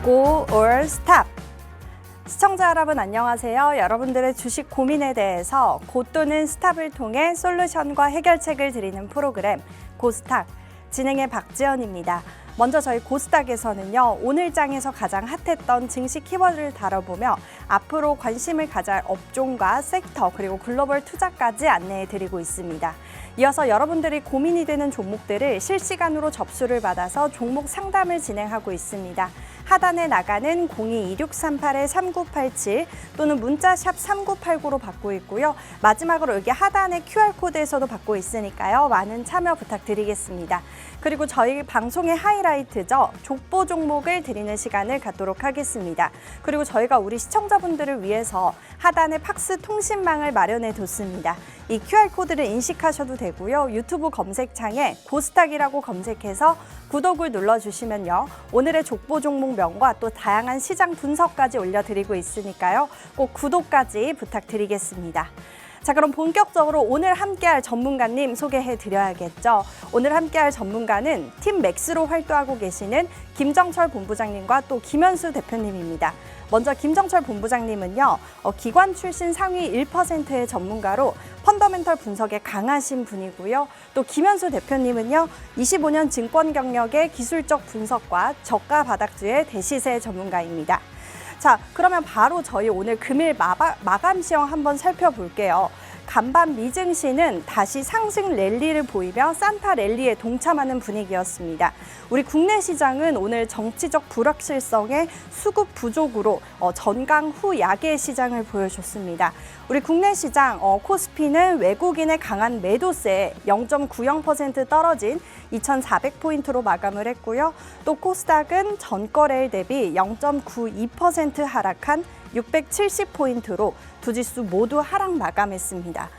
Go or Stop. 시청자 여러분 안녕하세요. 여러분들의 주식 고민에 대해서 고 또는 스탑을 통해 솔루션과 해결책을 드리는 프로그램 고스탁 진행의 박지연입니다. 먼저 저희 고스탁에서는요, 오늘 장에서 가장 핫했던 증시 키워드를 다뤄보며 앞으로 관심을 가질 업종과 섹터 그리고 글로벌 투자까지 안내해 드리고 있습니다. 이어서 여러분들이 고민이 되는 종목들을 실시간으로 접수를 받아서 종목 상담을 진행하고 있습니다. 하단에 나가는 02-2638-3987 또는 문자샵 3989로 받고 있고요. 마지막으로 여기 하단의 QR코드에서도 받고 있으니까요. 많은 참여 부탁드리겠습니다. 그리고 저희 방송의 하이라이트죠. 족보 종목을 드리는 시간을 갖도록 하겠습니다. 그리고 저희가 우리 시청자분들을 위해서 하단에 팍스 통신망을 마련해 뒀습니다. 이 QR코드를 인식하셔도 되고요. 유튜브 검색창에 고스탁이라고 검색해서 구독을 눌러주시면요. 오늘의 족보 종목명과 또 다양한 시장 분석까지 올려드리고 있으니까요. 꼭 구독까지 부탁드리겠습니다. 자, 그럼 본격적으로 오늘 함께할 전문가님 소개해드려야겠죠. 오늘 함께할 전문가는 팀 맥스로 활동하고 계시는 김정철 본부장님과 또 김현수 대표님입니다. 먼저 김정철 본부장님은요, 기관 출신 상위 1%의 전문가로 펀더멘털 분석에 강하신 분이고요. 또 김현수 대표님은요, 25년 증권 경력의 기술적 분석과 저가 바닥주의 대시세 전문가입니다. 자, 그러면 바로 저희 오늘 금일 마감 시황 한번 살펴볼게요. 간밤 미증시는 다시 상승 랠리를 보이며 산타 랠리에 동참하는 분위기였습니다. 우리 국내 시장은 오늘 정치적 불확실성의 수급 부족으로 전강 후 약의 시장을 보여줬습니다. 우리 국내 시장 코스피는 외국인의 강한 매도세에 0.90% 떨어진 2,400포인트로 마감을 했고요. 또 코스닥은 전거래일 대비 0.92% 하락한 670포인트로 두 지수 모두 하락 마감했습니다.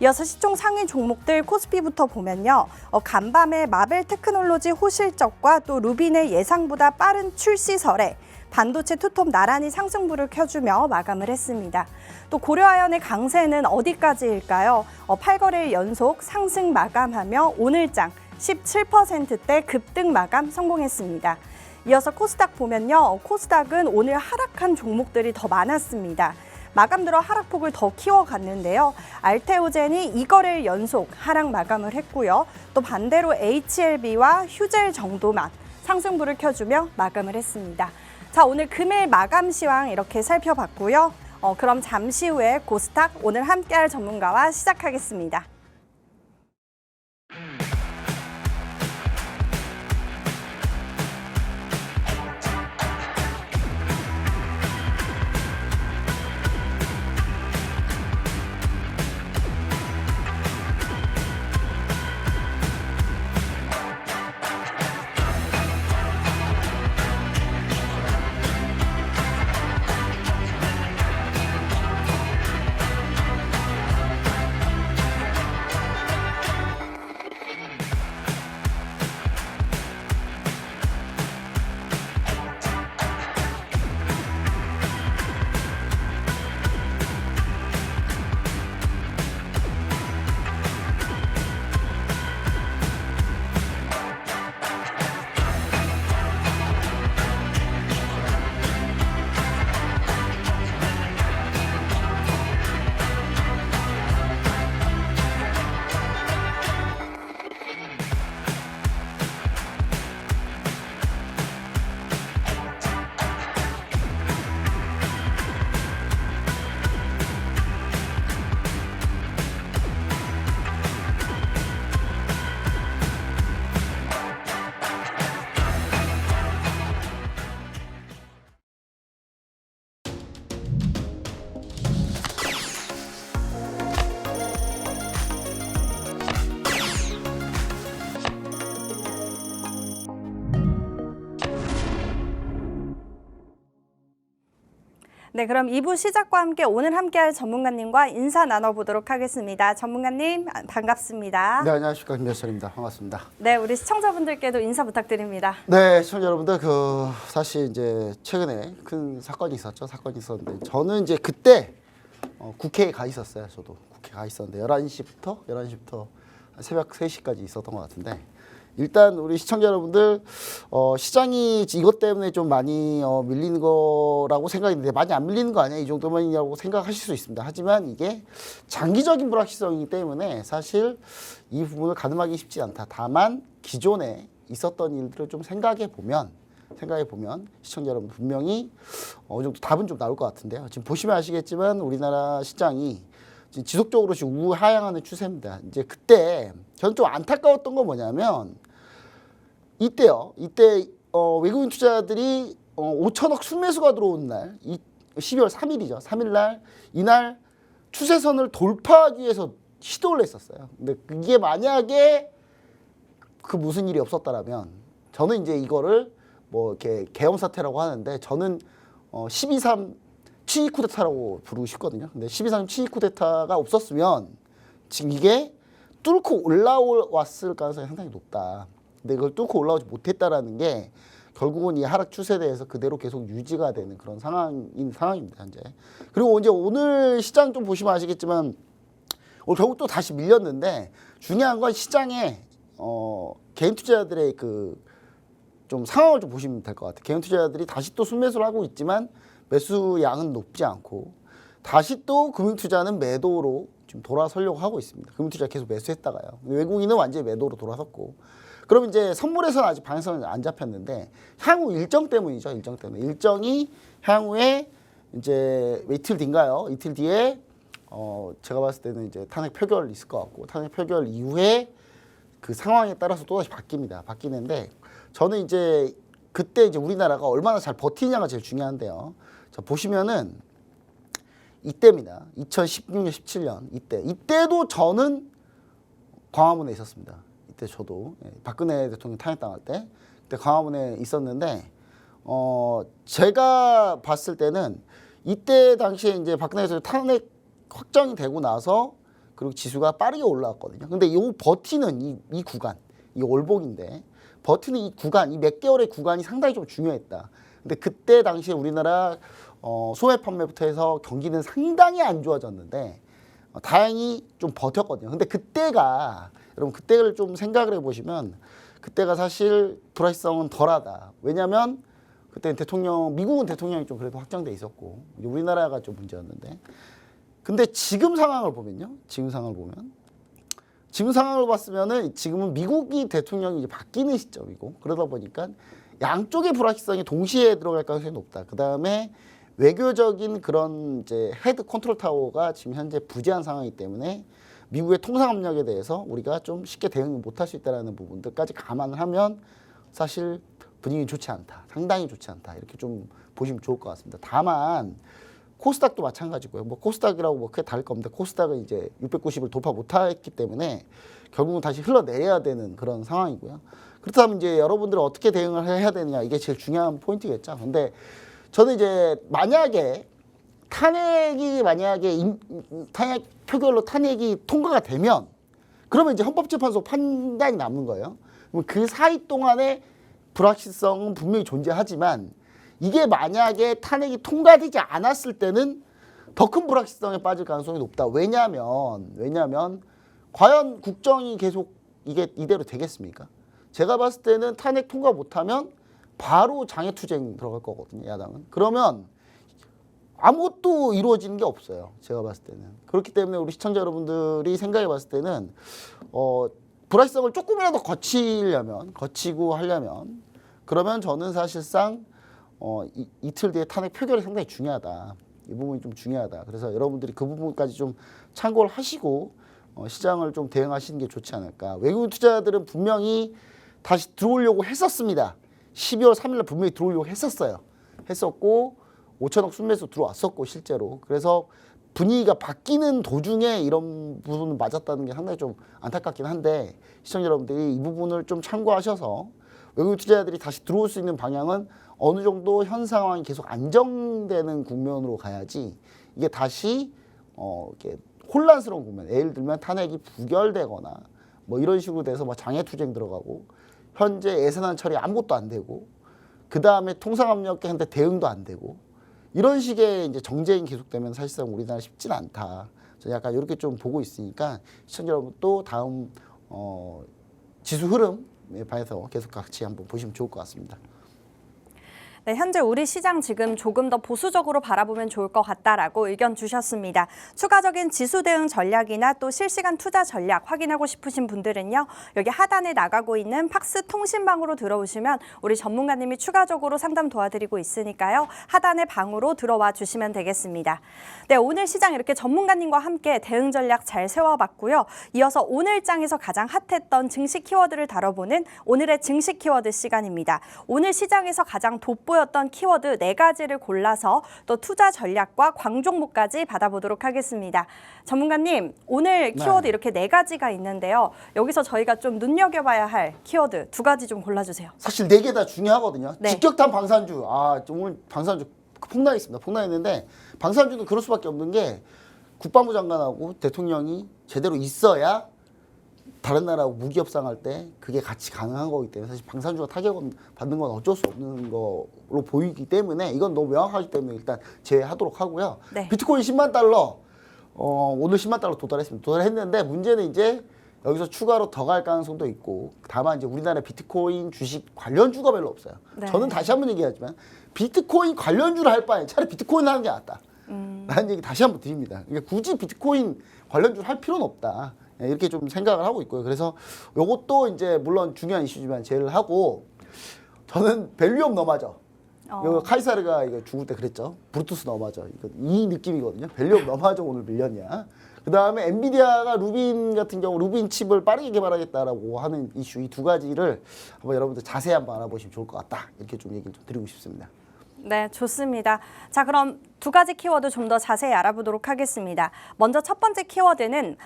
이어서 시총 상위 종목들 코스피부터 보면요. 간밤에 마벨 테크놀로지 호실적과 또 루빈의 예상보다 빠른 출시설에 반도체 투톱 나란히 상승부를 켜주며 마감을 했습니다. 또 고려아연의 강세는 어디까지일까요? 8거래일 연속 상승 마감하며 오늘장 17%대 급등 마감 성공했습니다. 이어서 코스닥 보면요. 코스닥은 오늘 하락한 종목들이 더 많았습니다. 마감 들어 하락폭을 더 키워갔는데요. 알테오젠이 2거래일 연속 하락 마감을 했고요. 또 반대로 HLB와 휴젤 정도만 상승부를 켜주며 마감을 했습니다. 자, 오늘 금일 마감 시황 이렇게 살펴봤고요. 그럼 잠시 후에 고스탁 오늘 함께할 전문가와 시작하겠습니다. 네, 그럼 2부 시작과 함께 오늘 함께할 전문가님과 인사 나눠보도록 하겠습니다. 전문가님 반갑습니다. 네, 안녕하십니까, 김대철입니다. 반갑습니다. 네, 우리 시청자분들께도 인사 부탁드립니다. 네, 시청자 여러분들, 사실 이제 최근에 큰 사건이 있었죠. 사건이 있었는데 저는 이제 그때 국회에 가 있었어요. 저도 국회에 가 있었는데 11시부터 새벽 3시까지 있었던 것 같은데 일단 우리 시청자 여러분들 시장이 이것 때문에 좀 많이 밀리는 거라고 생각했는데 많이 안 밀리는 거 아니야? 이 정도만이라고 생각하실 수 있습니다. 하지만 이게 장기적인 불확실성이기 때문에 사실 이 부분을 가늠하기 쉽지 않다. 다만 기존에 있었던 일들을 좀 생각해 보면 시청자 여러분 분명히 어느 정도 답은 좀 나올 것 같은데요. 지금 보시면 아시겠지만 우리나라 시장이 지속적으로 지금 우하향하는 추세입니다. 이제 그때 저는 좀 안타까웠던 건 뭐냐면 이때 외국인 투자들이 5천억 순매수가 들어온 날 12월 3일이죠. 3일 날 이날 추세선을 돌파하기 위해서 시도를 했었어요. 근데 이게 만약에 그 무슨 일이 없었다라면 저는 이제 이거를 뭐 이렇게 계엄 사태라고 하는데 저는 12.3 친위 쿠데타라고 부르고 싶거든요. 근데 12.3 친위 쿠데타가 없었으면 지금 이게 뚫고 올라왔을 가능성이 상당히 높다. 근데 이걸 뚫고 올라오지 못했다라는 게 결국은 이 하락 추세에 대해서 그대로 계속 유지가 되는 그런 상황입니다, 현재. 그리고 이제 오늘 시장 좀 보시면 아시겠지만 오늘 결국 또 다시 밀렸는데 중요한 건 시장에 개인 투자자들의 그 좀 상황을 좀 보시면 될 것 같아요. 개인 투자자들이 다시 또 순매수를 하고 있지만 매수 양은 높지 않고 다시 또 금융투자는 매도로 지금 돌아서려고 하고 있습니다. 금융투자 계속 매수했다가요. 외국인은 완전히 매도로 돌아섰고. 그럼 이제 선물에서는 아직 방향성은 안 잡혔는데 향후 일정 때문이죠. 일정 때문에. 일정이 향후에 이제 이틀 뒤인가요? 이틀 뒤에 제가 봤을 때는 이제 탄핵 표결 있을 것 같고 탄핵 표결 이후에 그 상황에 따라서 또다시 바뀝니다. 바뀌는데 저는 이제 그때 이제 우리나라가 얼마나 잘 버티냐가 제일 중요한데요. 자, 보시면은 이때입니다. 2016년, 17년 이때도 저는 광화문에 있었습니다. 이때 저도 박근혜 대통령 탄핵당할 때 그때 광화문에 있었는데 제가 봤을 때는 이때 당시에 이제 박근혜 대통령 탄핵 확정이 되고 나서 그리고 지수가 빠르게 올라왔거든요. 근데 이 버티는 이 구간, 이 월복인데 버티는 이 구간, 이 몇 개월의 구간이 상당히 좀 중요했다. 근데 그때 당시에 우리나라 소매 판매부터 해서 경기는 상당히 안 좋아졌는데 다행히 좀 버텼거든요. 근데 그때가 여러분 그때를 좀 생각을 해보시면 그때가 사실 불확실성은 덜하다. 왜냐하면 그때 미국은 대통령이 좀 그래도 확정돼 있었고 우리나라가 좀 문제였는데 근데 지금 상황을 보면요. 지금 상황을 봤으면은 지금은 미국이 대통령이 이제 바뀌는 시점이고 그러다 보니까 양쪽의 불확실성이 동시에 들어갈 가능성이 높다. 그 다음에 외교적인 그런 이제 헤드 컨트롤 타워가 지금 현재 부재한 상황이기 때문에 미국의 통상 압력에 대해서 우리가 좀 쉽게 대응을 못할 수 있다는 부분들까지 감안을 하면 사실 분위기 좋지 않다. 상당히 좋지 않다. 이렇게 좀 보시면 좋을 것 같습니다. 다만 코스닥도 마찬가지고요. 뭐 코스닥이라고 뭐 크게 다를 거 없는데 코스닥은 이제 690을 돌파 못했기 때문에 결국은 다시 흘러내려야 되는 그런 상황이고요. 그렇다면 이제 여러분들은 어떻게 대응을 해야 되느냐 이게 제일 중요한 포인트겠죠. 근데 저는 이제 만약에 탄핵 표결로 탄핵이 통과가 되면 그러면 이제 헌법재판소 판단이 남는 거예요. 그럼 그 사이 동안에 불확실성은 분명히 존재하지만 이게 만약에 탄핵이 통과되지 않았을 때는 더 큰 불확실성에 빠질 가능성이 높다. 왜냐하면 과연 국정이 계속 이게 이대로 되겠습니까? 제가 봤을 때는 탄핵 통과 못하면 바로 장애투쟁 들어갈 거거든요. 야당은. 그러면 아무것도 이루어지는 게 없어요. 제가 봤을 때는. 그렇기 때문에 우리 시청자 여러분들이 생각해 봤을 때는 불확실성을 조금이라도 거치고 하려면 그러면 저는 사실상 이틀 뒤에 탄핵 표결이 상당히 중요하다. 이 부분이 좀 중요하다. 그래서 여러분들이 그 부분까지 좀 참고를 하시고 시장을 좀 대응하시는 게 좋지 않을까. 외국인 투자자들은 분명히 다시 들어오려고 했었습니다. 12월 3일날 분명히 들어오려고 했었고 5천억 순매수 들어왔었고 실제로. 그래서 분위기가 바뀌는 도중에 이런 부분을 맞았다는 게 상당히 좀 안타깝긴 한데 시청자 여러분들이 이 부분을 좀 참고하셔서 외국인 투자자들이 다시 들어올 수 있는 방향은 어느 정도 현 상황이 계속 안정되는 국면으로 가야지 이게 다시 이렇게 혼란스러운 국면, 예를 들면 탄핵이 부결되거나 뭐 이런 식으로 돼서 뭐 장애투쟁 들어가고 현재 예산안 처리 아무것도 안 되고 그 다음에 통상압력한테 대응도 안 되고 이런 식의 이제 정쟁이 계속되면 사실상 우리나라 쉽지는 않다. 저는 약간 이렇게 좀 보고 있으니까 시청자 여러분 또 다음 지수 흐름 봐서 계속 같이 한번 보시면 좋을 것 같습니다. 네, 현재 우리 시장 지금 조금 더 보수적으로 바라보면 좋을 것 같다라고 의견 주셨습니다. 추가적인 지수 대응 전략이나 또 실시간 투자 전략 확인하고 싶으신 분들은요. 여기 하단에 나가고 있는 팍스 통신방으로 들어오시면 우리 전문가님이 추가적으로 상담 도와드리고 있으니까요. 하단의 방으로 들어와 주시면 되겠습니다. 네, 오늘 시장 이렇게 전문가님과 함께 대응 전략 잘 세워봤고요. 이어서 오늘 장에서 가장 핫했던 증시 키워드를 다뤄보는 오늘의 증시 키워드 시간입니다. 오늘 시장에서 가장 돋보였던 키워드 4가지를 골라서 또 투자 전략과 광종목까지 받아보도록 하겠습니다. 전문가님, 오늘 키워드 이렇게 4가지가 있는데요. 여기서 저희가 좀 눈여겨봐야 할 키워드 2가지 좀 골라주세요. 사실 4개 다 중요하거든요. 네. 직격탄 방산주. 오늘 방산주 폭락했습니다. 폭락했는데 방산주는 그럴 수밖에 없는 게 국방부 장관하고 대통령이 제대로 있어야 다른 나라하고 무기 협상할 때 그게 같이 가능한 거기 때문에 사실 방산주가 타격을 받는 건 어쩔 수 없는 거로 보이기 때문에 이건 너무 명확하기 때문에 일단 제외하도록 하고요. 네. 비트코인 10만 달러 오늘 10만 달러 도달했습니다. 도달했는데 문제는 이제 여기서 추가로 더 갈 가능성도 있고 다만 이제 우리나라 비트코인 주식 관련주가 별로 없어요. 네. 저는 다시 한번 얘기하지만 비트코인 관련주를 할 바에 차라리 비트코인 하는 게 낫다. 라는 얘기 다시 한번 드립니다. 그러니까 굳이 비트코인 관련주를 할 필요는 없다. 이렇게 좀 생각을 하고 있고요. 그래서 요것도 이제 물론 중요한 이슈지만 제외를 하고 저는 밸류업 너마저. 이거 카이사르가 이거 죽을 때 그랬죠. 브루투스 너마저. 이 느낌이거든요. 밸류업 너마저 오늘 밀렸냐. 그 다음에 엔비디아가 루빈 같은 경우 루빈 칩을 빠르게 개발하겠다라고 하는 이슈 이 2가지를 한번 여러분들 자세히 한번 알아보시면 좋을 것 같다. 이렇게 좀 얘기를 좀 드리고 싶습니다. 네, 좋습니다. 자, 그럼 2가지 키워드 좀 더 자세히 알아보도록 하겠습니다. 먼저 첫 번째 키워드는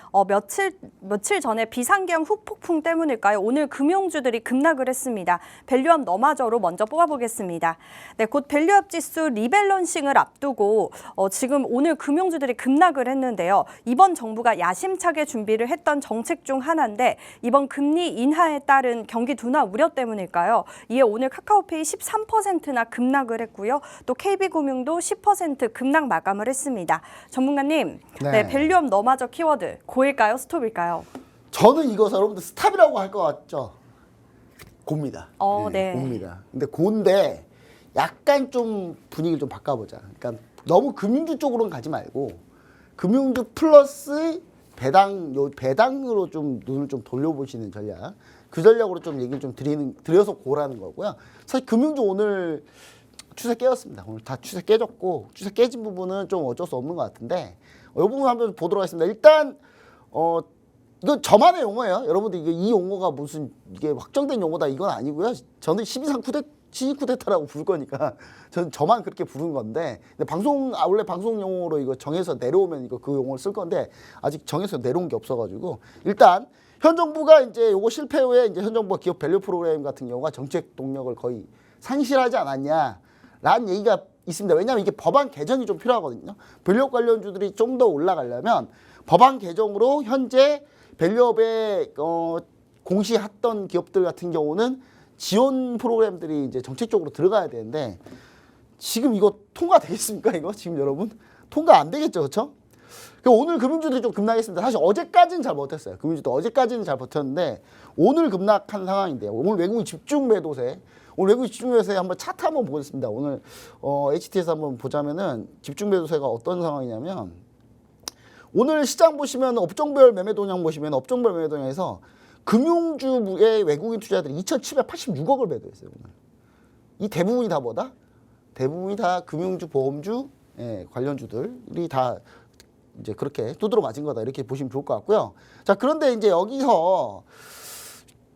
며칠 전에 비상경 후폭풍 때문일까요? 오늘 금융주들이 급락을 했습니다. 밸류업 너마저로 먼저 뽑아보겠습니다. 네, 곧 밸류업 지수 리밸런싱을 앞두고 지금 오늘 금융주들이 급락을 했는데요. 이번 정부가 야심차게 준비를 했던 정책 중 하나인데 이번 금리 인하에 따른 경기 둔화 우려 때문일까요? 이에 오늘 카카오페이 13%나 급락을 했고요. 또 KB금융도 10% 급락 마감을 했습니다. 전문가님, 네, 밸류업 너마저 키워드 고일까요? 스톱일까요? 저는 이것을 여러분들 스탑이라고 할 것 같죠? 고입니다. 네. 고입니다. 근데 고인데 약간 좀 분위기를 좀 바꿔보자. 그러니까 너무 금융주 쪽으로는 가지 말고 금융주 플러스 배당으로 좀 눈을 좀 돌려보시는 전략. 그 전략으로 좀 얘기를 좀 드려서 고라는 거고요. 사실 금융주 오늘 추세 깨졌습니다. 오늘 다 추세 깨졌고 추세 깨진 부분은 좀 어쩔 수 없는 것 같은데 이 부분 한번 보도록 하겠습니다. 일단 이건 저만의 용어예요. 여러분들 이 용어가 무슨 이게 확정된 용어다 이건 아니고요. 저는 12상 쿠데타라고 부를 거니까 저만 그렇게 부른 건데 근데 원래 방송 용어로 이거 정해서 내려오면 이거 그 용어를 쓸 건데 아직 정해서 내려온 게 없어가지고 일단 현 정부가 이제 요거 실패 후에 이제 현 정부가 기업 밸류 프로그램 같은 경우가 정책 동력을 거의 상실하지 않았냐. 라는 얘기가 있습니다. 왜냐하면 이게 법안 개정이 좀 필요하거든요. 밸류업 관련주들이 좀 더 올라가려면 법안 개정으로 현재 밸류업에 공시했던 기업들 같은 경우는 지원 프로그램들이 이제 정책적으로 들어가야 되는데 지금 이거 통과되겠습니까? 이거 지금 여러분 통과 안 되겠죠, 그렇죠? 오늘 금융주들이 좀 급락했습니다. 사실 어제까지는 잘 버텼어요. 금융주도 어제까지는 잘 버텼는데 오늘 급락한 상황인데요. 오늘 외국인 집중 매도세. 오늘 외국인 집중 매도세 한번 차트 한번 보겠습니다. 오늘 HT에서 한번 보자면은 집중 매도세가 어떤 상황이냐면 오늘 시장 보시면 업종별 매매 동향 보시면 업종별 매매 동향에서 금융주의 외국인 투자들이 2,786억을 매도했어요. 오늘. 이 대부분이 다 뭐다? 대부분이 다 금융주, 보험주 관련주들이 다 이제 그렇게 두드러 맞은 거다 이렇게 보시면 좋을 것 같고요. 자, 그런데 이제 여기서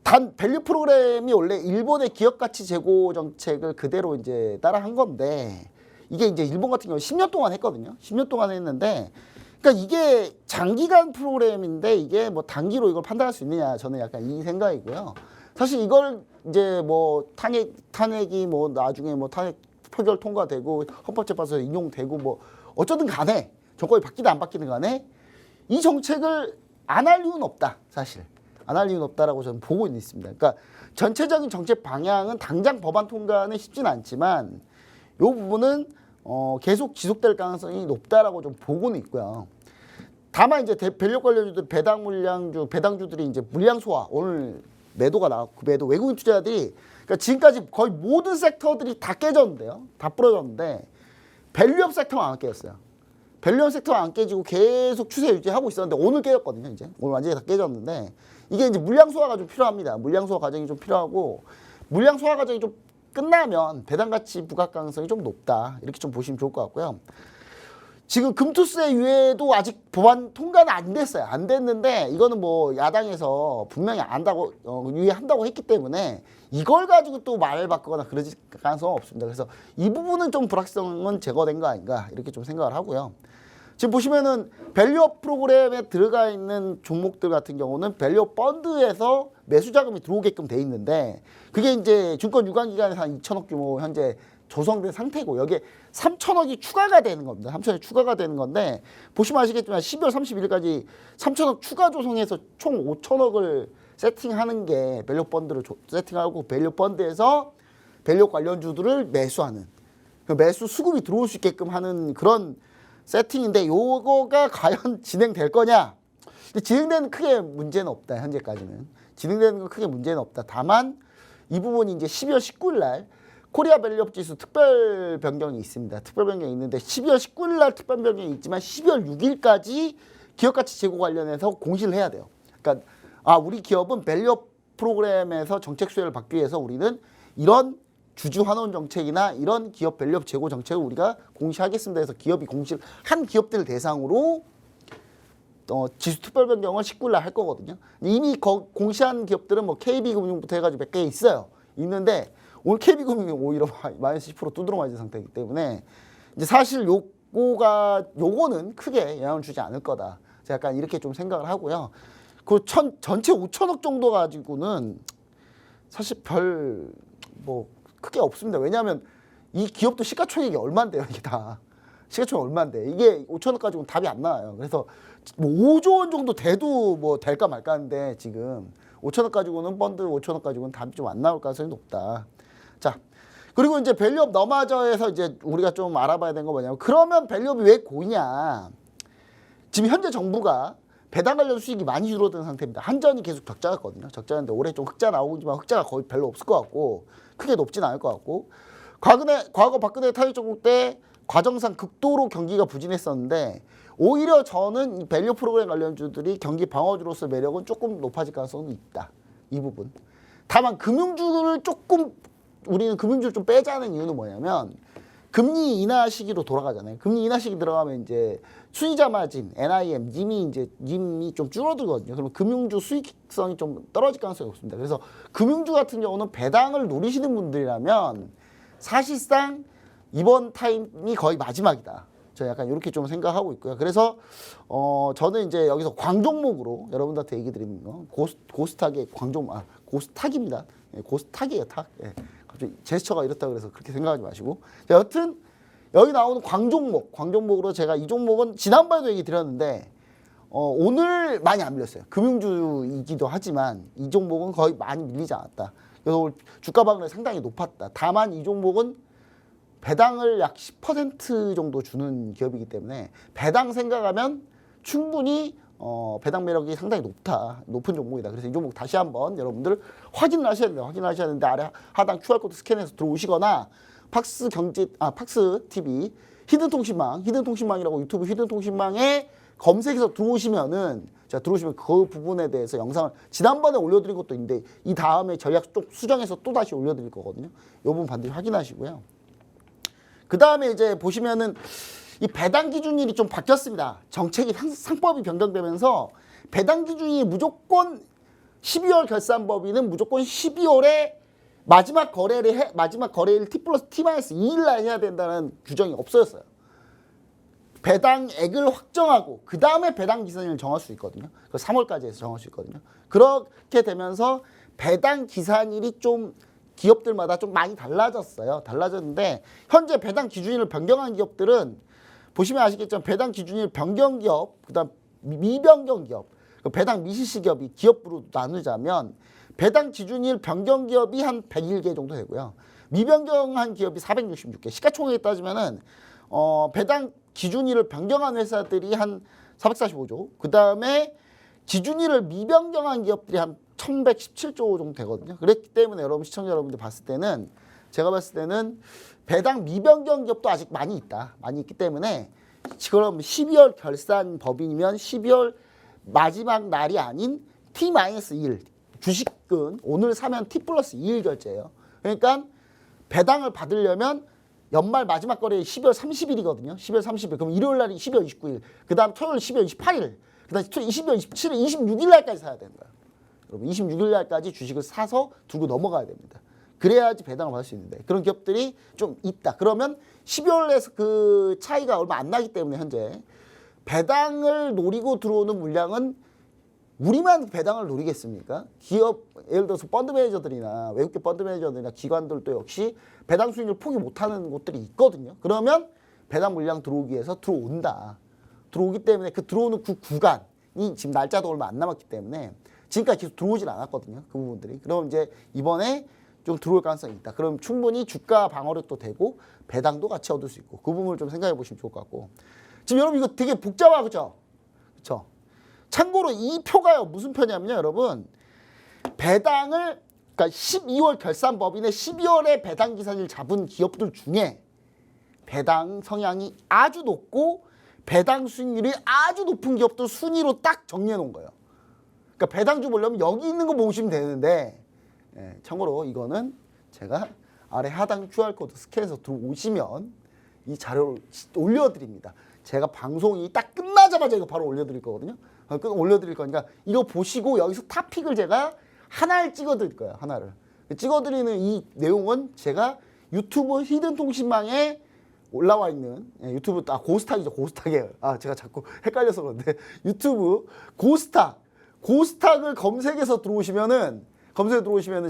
단 밸류 프로그램이 원래 일본의 기업 가치 제고 정책을 그대로 이제 따라한 건데 이게 이제 일본 같은 경우 10년 동안 했거든요. 10년 동안 했는데 그러니까 이게 장기간 프로그램인데 이게 뭐 단기로 이걸 판단할 수 있느냐 저는 약간 이 생각이고요. 사실 이걸 이제 뭐 탄핵이 뭐 나중에 뭐 탄핵 표결 통과되고 헌법재판소에 인용되고 뭐 어쩌든 간에 정권이 바뀌든 안 바뀌든 간에 이 정책을 안 할 이유는 없다. 사실 안 할 이유는 없다라고 저는 보고 있습니다. 그러니까 전체적인 정책 방향은 당장 법안 통과는 쉽지는 않지만 이 부분은 계속 지속될 가능성이 높다라고 좀 보고는 있고요. 다만 이제 밸류 관련주들 배당주들이 이제 물량 소화 오늘 매도가 나왔고 그 매도 외국인 투자자들이 그러니까 지금까지 거의 모든 섹터들이 다 깨졌는데요. 다 부러졌는데 밸류업 섹터가 안 깨졌어요. 밸류업 섹터가 안 깨지고 계속 추세 유지하고 있었는데 오늘 깨졌거든요. 이제 오늘 완전히 다 깨졌는데 이게 이제 물량 소화가 좀 필요합니다. 물량 소화 과정이 좀 필요하고 물량 소화 과정이 좀 끝나면 배당 가치 부각 가능성이 좀 높다. 이렇게 좀 보시면 좋을 것 같고요. 지금 금투세 유예도 아직 법안 통과는 안 됐어요. 안 됐는데 이거는 뭐 야당에서 분명히 안다고 유예한다고 했기 때문에 이걸 가지고 또 말을 바꾸거나 그러지 가능성은 없습니다. 그래서 이 부분은 좀 불확실성은 제거된 거 아닌가 이렇게 좀 생각을 하고요. 지금 보시면은 밸류업 프로그램에 들어가 있는 종목들 같은 경우는 밸류업 펀드에서 매수 자금이 들어오게끔 돼 있는데 그게 이제 증권 유관 기관에서 한 2천억 규모 현재 조성된 상태고 여기에 3천억이 추가가 되는 겁니다. 3천억이 추가가 되는 건데 보시면 아시겠지만 12월 31일까지 3천억 추가 조성해서 총 5천억을 세팅하는 게 밸류업 펀드를 세팅하고 밸류업 펀드에서 밸류업 관련주들을 매수하는 그 매수 수급이 들어올 수 있게끔 하는 그런 세팅인데 요거가 과연 진행될 거냐? 진행되는 크게 문제는 없다. 현재까지는 진행되는 건 크게 문제는 없다. 다만 이 부분이 이제 12월 19일 날 코리아 밸류업 지수 특별 변경이 있습니다. 특별 변경이 있는데 12월 19일 날 특별 변경이 있지만 12월 6일까지 기업 가치 제고 관련해서 공시를 해야 돼요. 그러니까 우리 기업은 밸류업 프로그램에서 정책 수혜를 받기 위해서 우리는 이런 주주 환원 정책이나 이런 기업 밸류업 제고 정책을 우리가 공시하겠습니다 해서 기업이 공시를 한 기업들을 대상으로 지수 특별 변경을 19일 날 할 거거든요. 이미 공시한 기업들은 뭐 KB금융부터 해가지고 몇 개 있어요. 있는데 오늘 KB금융이 오히려 마이너스 10% 두드러 맞은 상태이기 때문에 이제 사실 요거는 크게 영향을 주지 않을 거다. 제가 약간 이렇게 좀 생각을 하고요. 그 전체 5천억 정도 가지고는 사실 별 뭐 크게 없습니다. 왜냐하면 이 기업도 시가총액이 얼마인데요, 이게 다. 시가총액 얼마인데. 이게 5천억 가지고는 답이 안 나와요. 그래서 뭐 5조 원 정도 돼도 뭐 될까 말까 하는데 지금 5천억 가지고는 펀드 5천억 가지고는 답이 좀 안 나올 가능성이 높다. 자, 그리고 이제 밸류업 너마저에서 이제 우리가 좀 알아봐야 되는 거 뭐냐면 그러면 밸류업이 왜 고이냐. 지금 현재 정부가 배당 관련 수익이 많이 줄어든 상태입니다. 한전이 계속 적자였거든요. 적자였는데 올해 좀 흑자 나오고 있지만 흑자가 거의 별로 없을 것 같고 크게 높진 않을 것 같고 과거 박근혜 탄핵 정부 때 과정상 극도로 경기가 부진했었는데 오히려 저는 이 밸류 프로그램 관련주들이 경기 방어주로서 매력은 조금 높아질 가능성은 있다. 이 부분. 다만 금융주를 조금 우리는 금융주를 좀 빼자는 이유는 뭐냐면 금리 인하 시기로 돌아가잖아요. 금리 인하 시기 들어가면 이제 수익자 마진, NIM, 님이 좀 줄어들거든요. 그러면 금융주 수익성이 좀 떨어질 가능성이 없습니다. 그래서 금융주 같은 경우는 배당을 노리시는 분들이라면 사실상 이번 타임이 거의 마지막이다. 저 약간 이렇게 좀 생각하고 있고요. 그래서 저는 이제 여기서 광종목으로 여러분들한테 얘기 드리는 거 고스탁의 고스탁입니다. 예, 고스탁이에요, 탁. 예. 갑자기 제스처가 이렇다 그래서 그렇게 생각하지 마시고. 자, 여튼 여기 나오는 광종목으로 제가 이 종목은 지난번에도 얘기 드렸는데 오늘 많이 안 밀렸어요. 금융주이기도 하지만 이 종목은 거의 많이 밀리지 않았다. 그래서 오늘 주가 방어율이 상당히 높았다. 다만 이 종목은 배당을 약 10% 정도 주는 기업이기 때문에 배당 생각하면 충분히 배당 매력이 상당히 높은 종목이다. 그래서 이 종목 다시 한번 여러분들 확인을 하셔야 됩니다. 확인하셔야 되는데 아래 하단 QR코드 스캔해서 들어오시거나 팍스 TV 히든통신망이라고 유튜브 히든통신망에 검색해서 들어오시면 그 부분에 대해서 영상을 지난번에 올려드린 것도 있는데 이 다음에 전략 쪽 수정해서 또 다시 올려드릴 거거든요. 이 부분 반드시 확인하시고요. 그 다음에 이제 보시면은 이 배당 기준일이 좀 바뀌었습니다. 정책이 상법이 변경되면서 배당 기준이 무조건 12월 결산법인은 무조건 12월에 마지막 거래일 T+T-2일 날 해야 된다는 규정이 없어졌어요. 배당액을 확정하고 그 다음에 배당 기산일을 정할 수 있거든요. 3월까지 해서 정할 수 있거든요. 그렇게 되면서 배당 기산일이 좀 기업들마다 좀 많이 달라졌어요. 달라졌는데 현재 배당 기준일을 변경한 기업들은 보시면 아시겠지만 배당 기준일 변경 기업, 그다음 미변경 기업, 배당 미실시 기업이 기업으로 나누자면 배당 기준일 변경 기업이 한 101개 정도 되고요. 미변경한 기업이 466개. 시가총액에 따지면은 배당 기준일을 변경한 회사들이 한 445조. 그다음에 기준일을 미변경한 기업들이 한 1117조 정도 되거든요. 그랬기 때문에 여러분 시청자 여러분들 봤을 때는 제가 봤을 때는 배당 미변경 기업도 아직 많이 있다. 많이 있기 때문에 지금 12월 결산 법인이면 12월 마지막 날이 아닌 T-1 주식은 오늘 사면 T 플러스 2일 결제예요. 그러니까 배당을 받으려면 연말 마지막 거래일 12월 30일이거든요. 12월 30일. 그럼 일요일 날이 12월 29일. 그 다음 토요일 12월 28일. 그 다음 12월 27일, 26일 날까지 사야 되는 거예요. 여러분 26일 날까지 주식을 사서 두고 넘어가야 됩니다. 그래야지 배당을 받을 수 있는데 그런 기업들이 좀 있다. 그러면 12월에서 그 차이가 얼마 안 나기 때문에 현재 배당을 노리고 들어오는 물량은 우리만 배당을 노리겠습니까? 기업 예를 들어서 펀드 매니저들이나 외국계 펀드 매니저들이나 기관들도 역시 배당 수익률 포기 못하는 곳들이 있거든요. 그러면 배당 물량 들어오기 위해서 들어온다. 들어오기 때문에 그 들어오는 그 구간이 지금 날짜도 얼마 안 남았기 때문에 지금까지 계속 들어오질 않았거든요. 그 부분들이. 그럼 이제 이번에 좀 들어올 가능성이 있다. 그럼 충분히 주가 방어력도 되고 배당도 같이 얻을 수 있고 그 부분을 좀 생각해 보시면 좋을 것 같고 지금 여러분 이거 되게 복잡하죠? 그렇죠? 참고로 이 표가요. 무슨 표냐면요. 여러분 배당을 그러니까 12월 결산법인의 12월에 배당 기산일 잡은 기업들 중에 배당 성향이 아주 높고 배당 수익률이 아주 높은 기업들 순위로 딱 정리해 놓은 거예요. 그러니까 배당주 보려면 여기 있는 거 보시면 되는데 참고로 이거는 제가 아래 하단 QR코드 스캔해서 들어오시면 이 자료를 올려드립니다. 제가 방송이 딱 끝나자마자 이거 바로 올려드릴 거거든요. 올려드릴 거니까 이거 보시고 여기서 탑픽을 제가 하나를 찍어드릴 거예요. 하나를. 찍어드리는 이 내용은 제가 유튜브 히든통신망에 올라와 있는 유튜브 고스탁이죠. 고스탁이에요. 제가 자꾸 헷갈려서 그런데 유튜브 고스탁을 검색해서 들어오시면은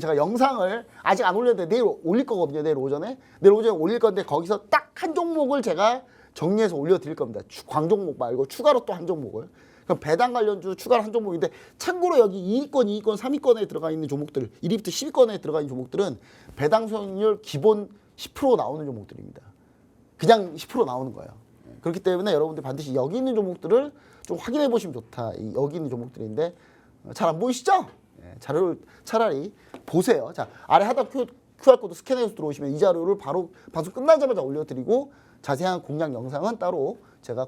제가 영상을 아직 안 올렸는데 내일 올릴 거거든요. 내일 오전에 올릴 건데 거기서 딱 한 종목을 제가 정리해서 올려드릴 겁니다. 광종목 말고 추가로 또 한 종목을. 그럼 배당 관련주 추가로 한 종목인데 참고로 여기 2위권, 2위권, 3위권에 들어가 있는 종목들 1위부터 10위권에 들어가 있는 종목들은 배당 수익률 기본 10% 나오는 종목들입니다. 그냥 10% 나오는 거예요. 그렇기 때문에 여러분들 반드시 여기 있는 종목들을 좀 확인해 보시면 좋다. 여기 있는 종목들인데 잘 안 보이시죠? 자료를 차라리 보세요. 자, 아래 하단 QR코드 스캔해서 들어오시면 이 자료를 바로 방송 끝나자마자 올려드리고 자세한 공략 영상은 따로 제가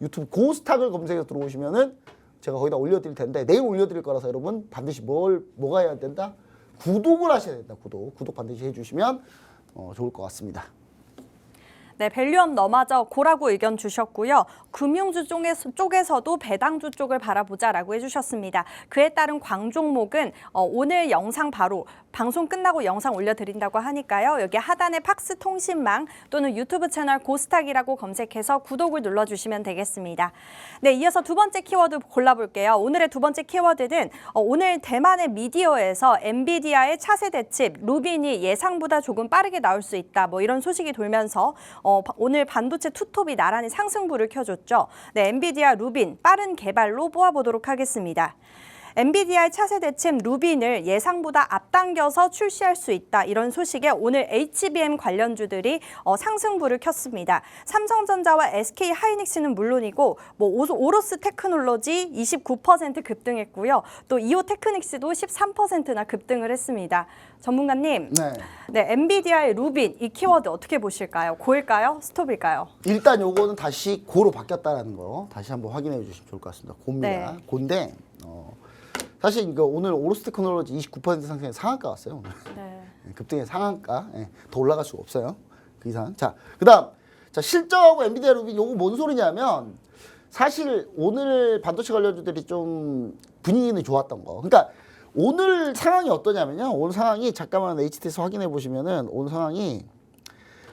유튜브 고스탁을 검색해서 들어오시면은 제가 거기다 올려드릴 텐데 내일 올려드릴 거라서 여러분 반드시 뭐가 해야 된다? 구독을 하셔야 된다. 구독 반드시 해주시면 좋을 것 같습니다. 네, 밸류업 너마저 고라고 의견 주셨고요. 금융주 쪽에서도 배당주 쪽을 바라보자라고 해주셨습니다. 그에 따른 광종목은 오늘 영상 바로 방송 끝나고 영상 올려드린다고 하니까요. 여기 하단에 팍스 통신망 또는 유튜브 채널 고스탁이라고 검색해서 구독을 눌러주시면 되겠습니다. 네, 이어서 두 번째 키워드 골라볼게요. 오늘의 두 번째 키워드는 오늘 대만의 미디어에서 엔비디아의 차세대 칩 루빈이 예상보다 조금 빠르게 나올 수 있다. 뭐 이런 소식이 돌면서 오늘 반도체 투톱이 나란히 상승부를 켜줬죠. 네, 엔비디아 루빈 빠른 개발로 뽑아보도록 하겠습니다. 엔비디아의 차세대 칩 루빈을 예상보다 앞당겨서 출시할 수 있다. 이런 소식에 오늘 HBM 관련주들이 상승부를 켰습니다. 삼성전자와 SK 하이닉스는 물론이고 오로스 테크놀로지 29% 급등했고요. 또 이오 테크닉스도 13%나 급등을 했습니다. 전문가님, 네, 엔비디아의 루빈 이 키워드 어떻게 보실까요? 고일까요? 스톱일까요? 일단 요거는 다시 고로 바뀌었다라는 거 다시 한번 확인해 주시면 좋을 것 같습니다. 고입니다. 네. 고인데 사실 이거 오늘 오로스 테크놀로지 29% 상승에 상한가 왔어요. 오늘. 네. 급등의 상한가 더 올라갈 수가 없어요. 그 이상. 자, 그다음 실적하고 엔비디아 루빈 요거 뭔 소리냐면 사실 오늘 반도체 관련주들이 좀 분위기는 좋았던 거. 그러니까 오늘 상황이 어떠냐면요. 오늘 상황이 잠깐만 HTS 확인해 보시면은 오늘 상황이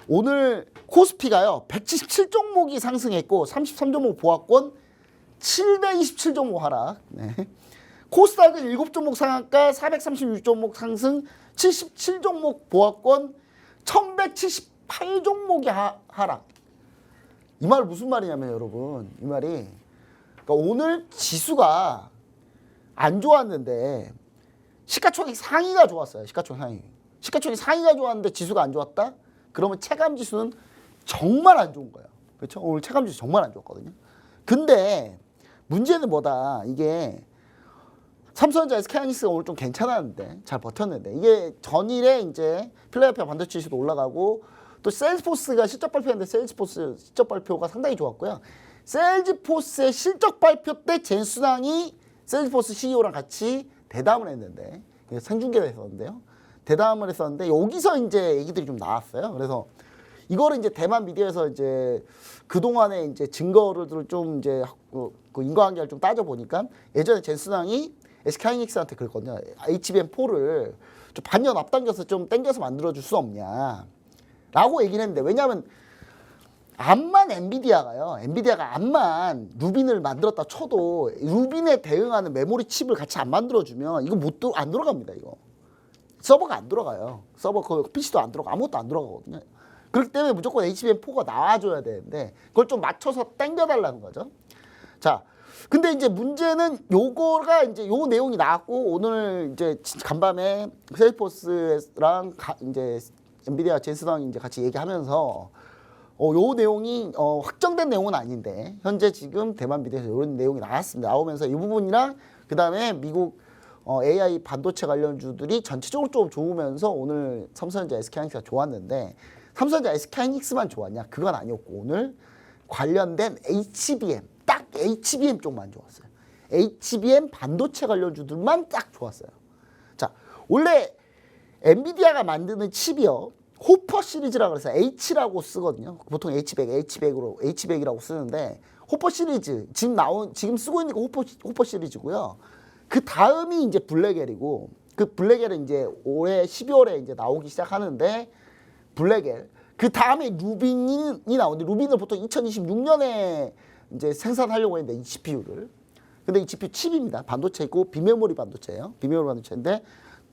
오늘 코스피가요 177종목이 상승했고 33종목 보합권 727종목 하락. 네. 코스닥은 7종목 상한가 436종목 상승 77종목 보합권 1178종목이 하락. 이 말 무슨 말이냐면 여러분 이 말이 그러니까 오늘 지수가 안 좋았는데 시가총액 상위가 좋았어요. 시가총액 상위가 좋았는데 지수가 안 좋았다? 그러면 체감 지수는 정말 안 좋은 거예요. 그렇죠? 오늘 체감 지수 정말 안 좋았거든요. 근데 문제는 뭐다? 이게 삼성전자 SK하이닉스가 오늘 좀 괜찮았는데 잘 버텼는데 이게 전일에 이제 필라델피아 반도체 지수도 올라가고 또 세일즈포스가 실적 발표했는데 세일즈포스 실적 발표가 상당히 좋았고요. 세일즈포스의 실적 발표 때 젠순왕이 세일즈포스 CEO랑 같이 대담을 했는데 생중계를 했었는데요. 대담을 했었는데 여기서 이제 얘기들이 좀 나왔어요. 그래서 이거를 이제 대만 미디어에서 이제 그동안에 이제 증거를 좀 이제 그 인과관계를 좀 따져보니까 예전에 젠순왕이 SK하이닉스한테 그랬거든요. HBM4를 좀 반년 앞당겨서 좀 땡겨서 만들어줄 수 없냐 라고 얘기를 했는데 왜냐하면 암만 엔비디아가 암만 루빈을 만들었다 쳐도 루빈에 대응하는 메모리 칩을 같이 안 만들어주면 이거 안 돌아갑니다. 이거 서버가 안 돌아가요. 서버 그 PC도 안 돌아가 아무것도 안 돌아가거든요. 그렇기 때문에 무조건 HBM4가 나와줘야 되는데 그걸 좀 맞춰서 땡겨달라는 거죠. 자, 근데 이제 문제는 요거가 이제 요 내용이 나왔고 오늘 이제 간밤에 세일포스랑 이제 엔비디아 젠슨왕이 이제 같이 얘기하면서 요 내용이 확정된 내용은 아닌데 현재 지금 대만 미디어에서 이런 내용이 나왔습니다. 나오면서 이 부분이랑 그 다음에 미국 AI 반도체 관련주들이 전체적으로 좀 좋으면서 오늘 삼성전자 SK하이닉스가 좋았는데 삼성전자 SK하이닉스만 좋았냐? 그건 아니었고 오늘 관련된 HBM 딱 HBM 쪽만 좋았어요. HBM 반도체 관련주들만 딱 좋았어요. 자, 원래 엔비디아가 만드는 칩이요. 호퍼 시리즈라고 해서 H라고 쓰거든요. 보통 H백이라고 쓰는데 호퍼 시리즈 지금 쓰고 있는 게 호퍼 시리즈고요. 그 다음이 이제 블랙엘이고 그 블랙엘은 이제 올해 12월에 이제 나오기 시작하는데 블랙엘 그 다음에 루빈이 나오는데 루빈을 보통 2026년에 이제 생산하려고 했는데 이 GPU를 근데 이 GPU 칩입니다. 반도체고 비메모리 반도체예요. 비메모리 반도체인데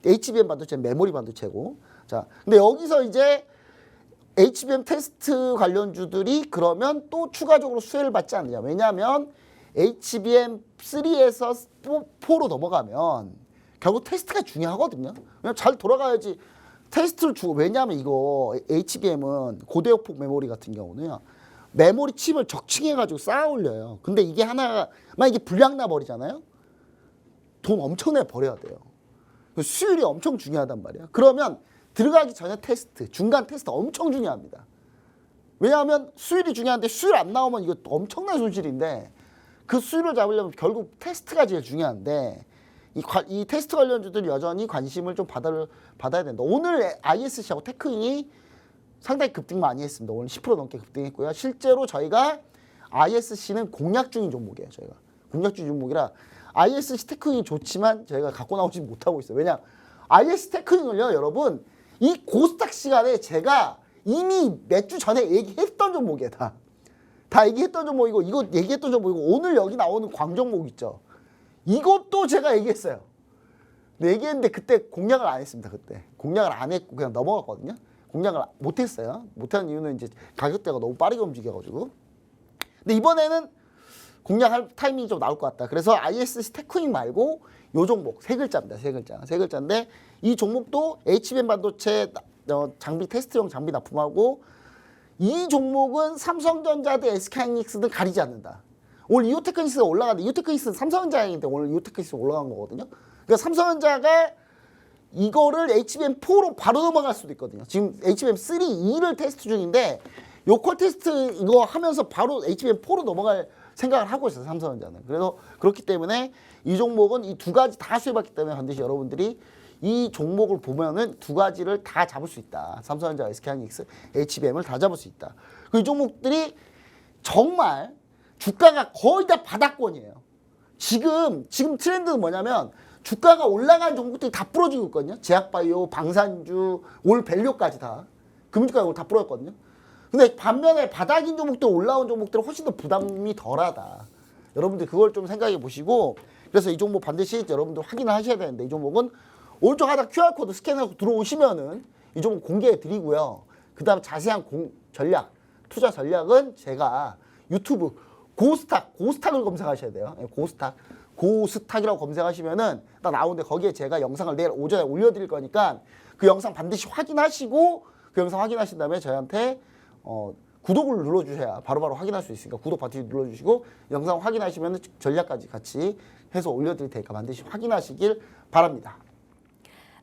HBM 반도체는 메모리 반도체고 자 근데 여기서 이제 HBM 테스트 관련주들이 그러면 또 추가적으로 수혜를 받지 않느냐. 왜냐하면 HBM3에서 4로 넘어가면 결국 테스트가 중요하거든요. 그냥 잘 돌아가야지 테스트를 주고 왜냐하면 이거 HBM은 고대역폭 메모리 같은 경우는요. 메모리 칩을 적층해가지고 쌓아 올려요. 근데 이게 하나가 만약에 불량 나 버리잖아요. 돈 엄청나게 버려야 돼요. 수율이 엄청 중요하단 말이에요. 그러면 들어가기 전에 테스트, 중간 테스트 엄청 중요합니다. 왜냐하면 수율이 중요한데 수율 안 나오면 이거 엄청난 손실인데 그 수율을 잡으려면 결국 테스트가 제일 중요한데 이 테스트 관련주들이 여전히 관심을 좀 받아야 된다. 오늘 ISC하고 테크인이 상당히 급등 많이 했습니다. 오늘 10% 넘게 급등했고요. 실제로 저희가 ISC는 공략 중인 종목이에요. 저희가 공략 중인 종목이라 ISC 테크인이 좋지만 저희가 갖고 나오지 못하고 있어요. 왜냐? ISC 테크인을요, 여러분 이 고스탁 시간에 제가 이미 몇 주 전에 얘기했던 종목이에요. 다 얘기했던 종목이고 이거 얘기했던 종목이고 오늘 여기 나오는 광 종목 있죠. 이것도 제가 얘기했어요. 근데 얘기했는데 그때 공략을 안 했습니다. 그때 공략을 안 했고 그냥 넘어갔거든요. 공략을 못 했어요. 못하는 이유는 이제 가격대가 너무 빠르게 움직여가지고. 근데 이번에는 공략할 타이밍이 좀 나올 것 같다. 그래서 ISC 테크인 말고 요 종목 세 글자입니다. 세 글자인데 이 종목도 HBM 반도체 장비 테스트용 장비 납품하고 이 종목은 삼성전자 대 SK하이닉스는 가리지 않는다. 오늘 이오테크니스가 올라가는데 이오테크니스는 삼성전자인데 오늘 이오테크니스가 올라간 거거든요. 그러니까 삼성전자가 이거를 HBM4로 바로 넘어갈 수도 있거든요. 지금 HBM3, 2를 테스트 중인데 요컬 테스트 이거 하면서 바로 HBM4로 넘어갈 생각을 하고 있어요. 삼성전자는. 그래서 그렇기 때문에 이 종목은 이 두 가지 다 수혜받기 때문에 반드시 여러분들이 이 종목을 보면은 두 가지를 다 잡을 수 있다. 삼성전자, SK하이닉스, HBM을 다 잡을 수 있다. 그 종목들이 정말 주가가 거의 다 바닥권이에요. 지금 트렌드는 뭐냐면 주가가 올라간 종목들이 다 부러지고 있거든요. 제약바이오, 방산주, 올 밸류까지 다. 금융주가가 다 부러졌거든요. 근데 반면에 바닥인 종목들 올라온 종목들은 훨씬 더 부담이 덜하다. 여러분들 그걸 좀 생각해 보시고 그래서 이 종목 반드시 여러분들 확인을 하셔야 되는데 이 종목은 오른쪽 하단 QR코드 스캔하고 들어오시면은 이 종목 공개해 드리고요. 그 다음 자세한 투자 전략은 제가 유튜브 고스탁을 검색하셔야 돼요. 고스탁이라고 검색하시면은 딱 나오는데 거기에 제가 영상을 내일 오전에 올려드릴 거니까 그 영상 반드시 확인하시고 그 영상 확인하신 다음에 저희한테 구독을 눌러주셔야 바로바로 확인할 수 있으니까 구독 버튼 눌러주시고 영상 확인하시면 전략까지 같이 해서 올려드릴 테니까 반드시 확인하시길 바랍니다.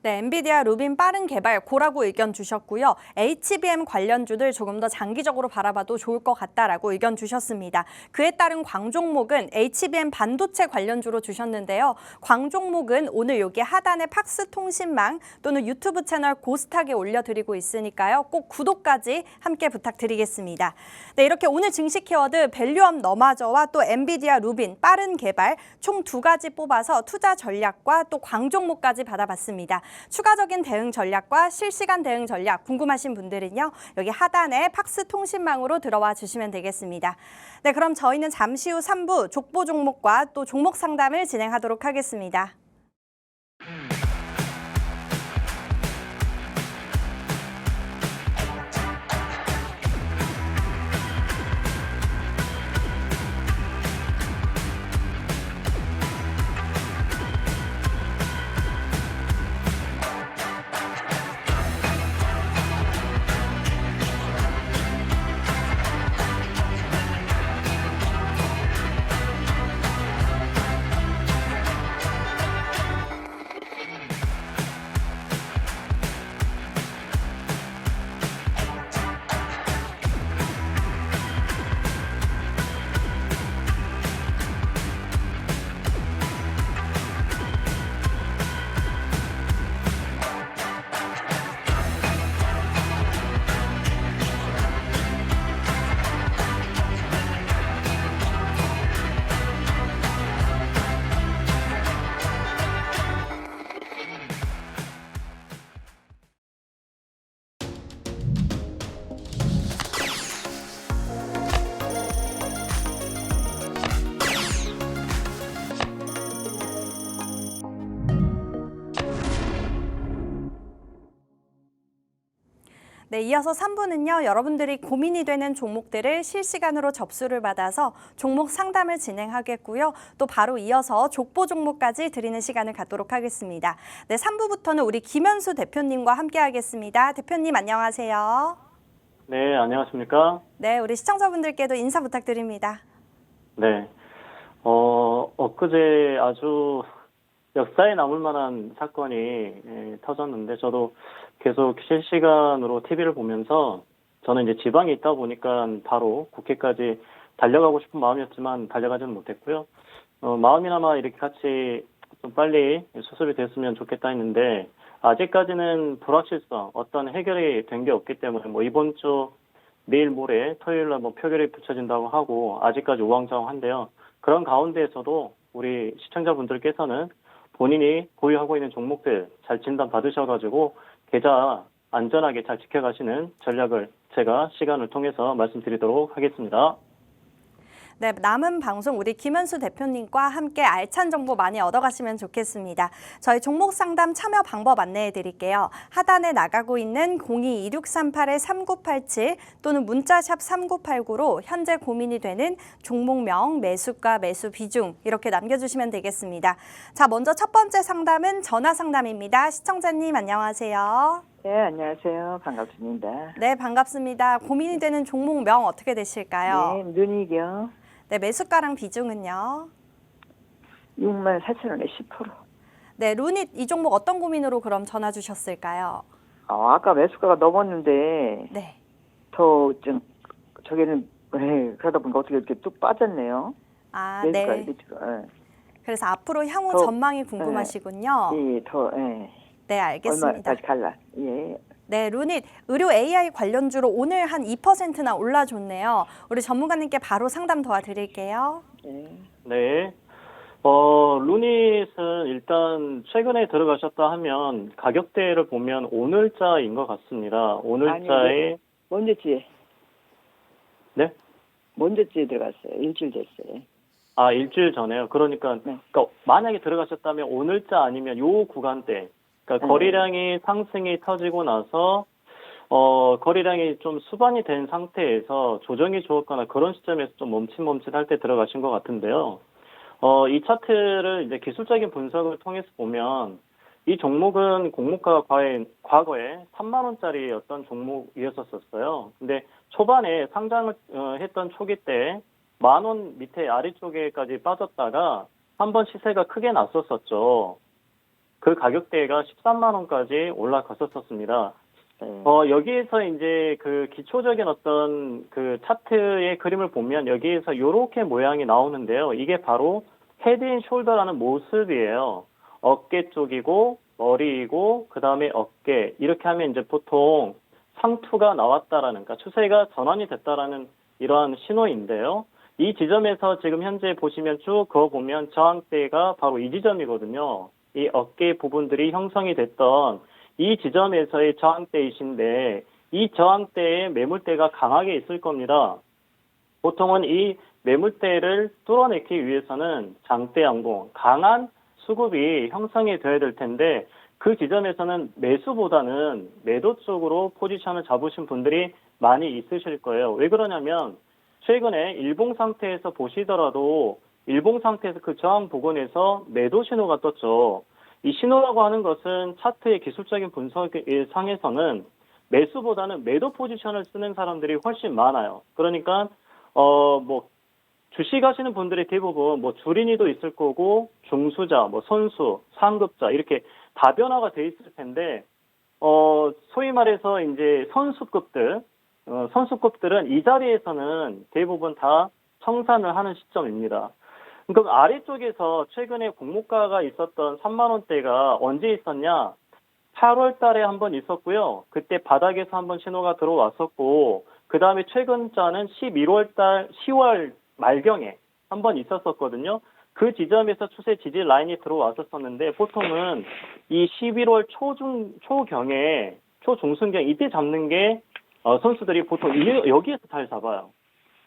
네, 엔비디아 루빈 빠른 개발 고라고 의견 주셨고요. HBM 관련주들 조금 더 장기적으로 바라봐도 좋을 것 같다라고 의견 주셨습니다. 그에 따른 광종목은 HBM 반도체 관련주로 주셨는데요. 광종목은 오늘 여기 하단에 팍스통신망 또는 유튜브 채널 고스탁에 올려드리고 있으니까요. 꼭 구독까지 함께 부탁드리겠습니다. 네, 이렇게 오늘 증시 키워드 밸류업 너마저와 또 엔비디아 루빈 빠른 개발 총 2가지 뽑아서 투자 전략과 또 광종목까지 받아봤습니다. 추가적인 대응 전략과 실시간 대응 전략 궁금하신 분들은요. 여기 하단에 팍스 통신망으로 들어와 주시면 되겠습니다. 네, 그럼 저희는 잠시 후 3부 족보 종목과 또 종목 상담을 진행하도록 하겠습니다. 네, 이어서 3부는요. 여러분들이 고민이 되는 종목들을 실시간으로 접수를 받아서 종목 상담을 진행하겠고요. 또 바로 이어서 족보 종목까지 드리는 시간을 갖도록 하겠습니다. 네, 3부부터는 우리 김현수 대표님과 함께 하겠습니다. 대표님 안녕하세요. 네, 안녕하십니까? 네, 우리 시청자분들께도 인사 부탁드립니다. 네. 엊그제 아주 역사에 남을 만한 사건이 터졌는데 저도 계속 실시간으로 TV를 보면서 저는 이제 지방에 있다 보니까 바로 국회까지 달려가고 싶은 마음이었지만 달려가지는 못했고요. 마음이나마 이렇게 같이 좀 빨리 수습이 됐으면 좋겠다 했는데 아직까지는 불확실성, 어떤 해결이 된 게 없기 때문에 뭐 이번 주 내일 모레 토요일 날 뭐 표결이 붙여진다고 하고 아직까지 우왕좌왕한데요. 그런 가운데에서도 우리 시청자분들께서는 본인이 보유하고 있는 종목들 잘 진단 받으셔가지고 계좌 안전하게 잘 지켜가시는 전략을 제가 시간을 통해서 말씀드리도록 하겠습니다. 네, 남은 방송 우리 김현수 대표님과 함께 알찬 정보 많이 얻어가시면 좋겠습니다. 저희 종목 상담 참여 방법 안내해 드릴게요. 하단에 나가고 있는 02-2638-3987 또는 문자샵 3989로 현재 고민이 되는 종목명, 매수가, 매수 비중 이렇게 남겨주시면 되겠습니다. 자, 먼저 첫 번째 상담은 전화 상담입니다. 시청자님 안녕하세요. 네, 안녕하세요. 반갑습니다. 네, 반갑습니다. 고민이 되는 종목명 어떻게 되실까요? 네, 눈이요. 네, 매수가랑 비중은요? 64,000원에 10%. 네, 루닛 이 종목 어떤 고민으로 그럼 전화 주셨을까요? 아까 매수가가 넘었는데 네. 더 좀 저기는 그러다 보니까 어떻게 이렇게 뚝 빠졌네요. 아, 매수가 네. 밑으로. 그래서 앞으로 향후 더, 전망이 궁금하시군요. 예, 더 네, 알겠습니다. 얼마까지 갈라. 예. 네, 루닛 의료 AI 관련주로 오늘 한 2%나 올라줬네요. 우리 전문가님께 바로 상담 도와드릴게요. 예. 네. 루닛은 일단 최근에 들어가셨다 하면 가격대를 보면 오늘자인 것 같습니다. 오늘자에 먼저지에 네? 먼저지에 들어갔어요. 일주일 됐어요. 아, 일주일 전에요. 그러니까, 네. 그러니까 만약에 들어가셨다면 오늘자 아니면 요 구간대, 그러니까 거래량이 상승이 터지고 나서 거래량이 좀 수반이 된 상태에서 조정이 좋았거나 그런 시점에서 좀 멈칫멈칫할 때 들어가신 것 같은데요. 이 차트를 이제 기술적인 분석을 통해서 보면 이 종목은 공모가가 과거에 3만 원짜리였던 종목이었었어요. 근데 초반에 상장을 했던 초기 때 10,000원 밑에 아래쪽에까지 빠졌다가 한번 시세가 크게 났었었죠. 그 가격대가 13만 원까지 올라갔었습니다. 여기에서 이제 그 기초적인 어떤 그 차트의 그림을 보면 여기에서 이렇게 모양이 나오는데요. 이게 바로 헤드 앤 숄더라는 모습이에요. 어깨 쪽이고 머리이고 그 다음에 어깨 이렇게 하면 이제 보통 상투가 나왔다라는, 그러니까 추세가 전환이 됐다라는 이러한 신호인데요. 이 지점에서 지금 현재 보시면 쭉 그어 보면 저항대가 바로 이 지점이거든요. 이 어깨 부분들이 형성이 됐던 이 지점에서의 저항대이신데 이 저항대에 매물대가 강하게 있을 겁니다. 보통은 이 매물대를 뚫어내기 위해서는 장대 양봉, 강한 수급이 형성이 되어야 될 텐데 그 지점에서는 매수보다는 매도 쪽으로 포지션을 잡으신 분들이 많이 있으실 거예요. 왜 그러냐면 최근에 일봉 상태에서 보시더라도 일봉 상태에서 그 저항 부근에서 매도 신호가 떴죠. 이 신호라고 하는 것은 차트의 기술적인 분석 상에서는 매수보다는 매도 포지션을 쓰는 사람들이 훨씬 많아요. 그러니까 뭐 주식 하시는 분들이 대부분 뭐 주린이도 있을 거고 중수자, 뭐 선수, 상급자 이렇게 다변화가 돼 있을 텐데 소위 말해서 이제 선수급들은 이 자리에서는 대부분 다 청산을 하는 시점입니다. 그러니까 아래쪽에서 최근에 공모가가 있었던 3만 원대가 언제 있었냐? 8월 달에 한번 있었고요. 그때 바닥에서 한번 신호가 들어왔었고 그 다음에 최근자는 10월 말경에 한번 있었었거든요. 그 지점에서 추세 지지 라인이 들어왔었었는데 보통은 이 11월 초경에 초중순경 이때 잡는 게 선수들이 보통 여기에서 잘 잡아요.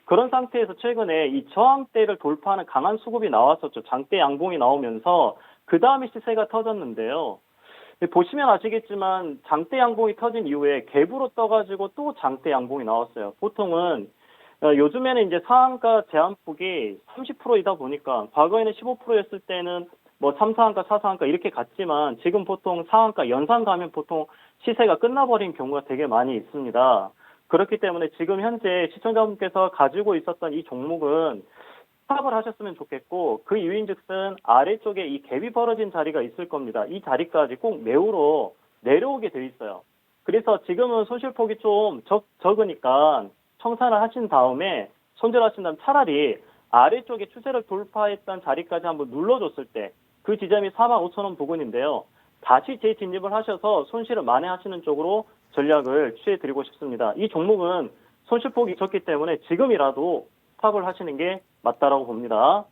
그런 상태에서 최근에 이 저항대를 돌파하는 강한 수급이 나왔었죠. 장대 양봉이 나오면서 그 다음에 시세가 터졌는데요. 보시면 아시겠지만 장대 양봉이 터진 이후에 갭으로 떠가지고 또 장대 양봉이 나왔어요. 보통은 요즘에는 이제 상한가 제한폭이 30%이다 보니까 과거에는 15%였을 때는 뭐 3, 4한가, 4, 4한가 이렇게 갔지만 지금 보통 상한가 연상 가면 보통 시세가 끝나버린 경우가 되게 많이 있습니다. 그렇기 때문에 지금 현재 시청자분께서 가지고 있었던 이 종목은 스탑을 하셨으면 좋겠고 그 이유인즉슨 아래쪽에 이 갭이 벌어진 자리가 있을 겁니다. 이 자리까지 꼭 매우로 내려오게 돼 있어요. 그래서 지금은 손실폭이 좀 적으니까 청산을 하신 다음에 손절하신 다음 차라리 아래쪽에 추세를 돌파했던 자리까지 한번 눌러줬을 때 그 지점이 45,000원 부근인데요. 다시 재진입을 하셔서 손실을 만회하시는 쪽으로 전략을 취해드리고 싶습니다. 이 종목은 손실폭이 적기 때문에 지금이라도 스탑을 하시는 게 맞다라고 봅니다.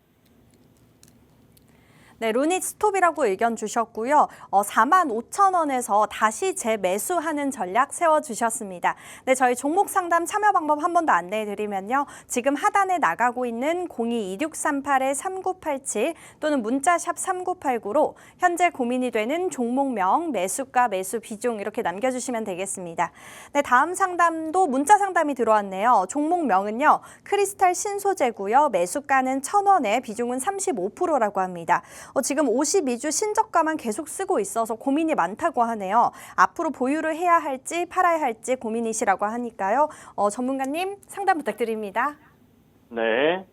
네, 루닛 스톱이라고 의견 주셨고요. 45,000원에서 다시 재매수하는 전략 세워주셨습니다. 네, 저희 종목 상담 참여 방법 한 번 더 안내해드리면요. 지금 하단에 나가고 있는 02-2638-3987 또는 문자샵 3989로 현재 고민이 되는 종목명, 매수가, 매수 비중 이렇게 남겨주시면 되겠습니다. 네, 다음 상담도 문자 상담이 들어왔네요. 종목명은요. 크리스탈 신소재고요. 매수가는 1,000원에 비중은 35%라고 합니다. 지금 52주 신저가만 계속 쓰고 있어서 고민이 많다고 하네요. 앞으로 보유를 해야 할지 팔아야 할지 고민이시라고 하니까요. 전문가님 상담 부탁드립니다. 네.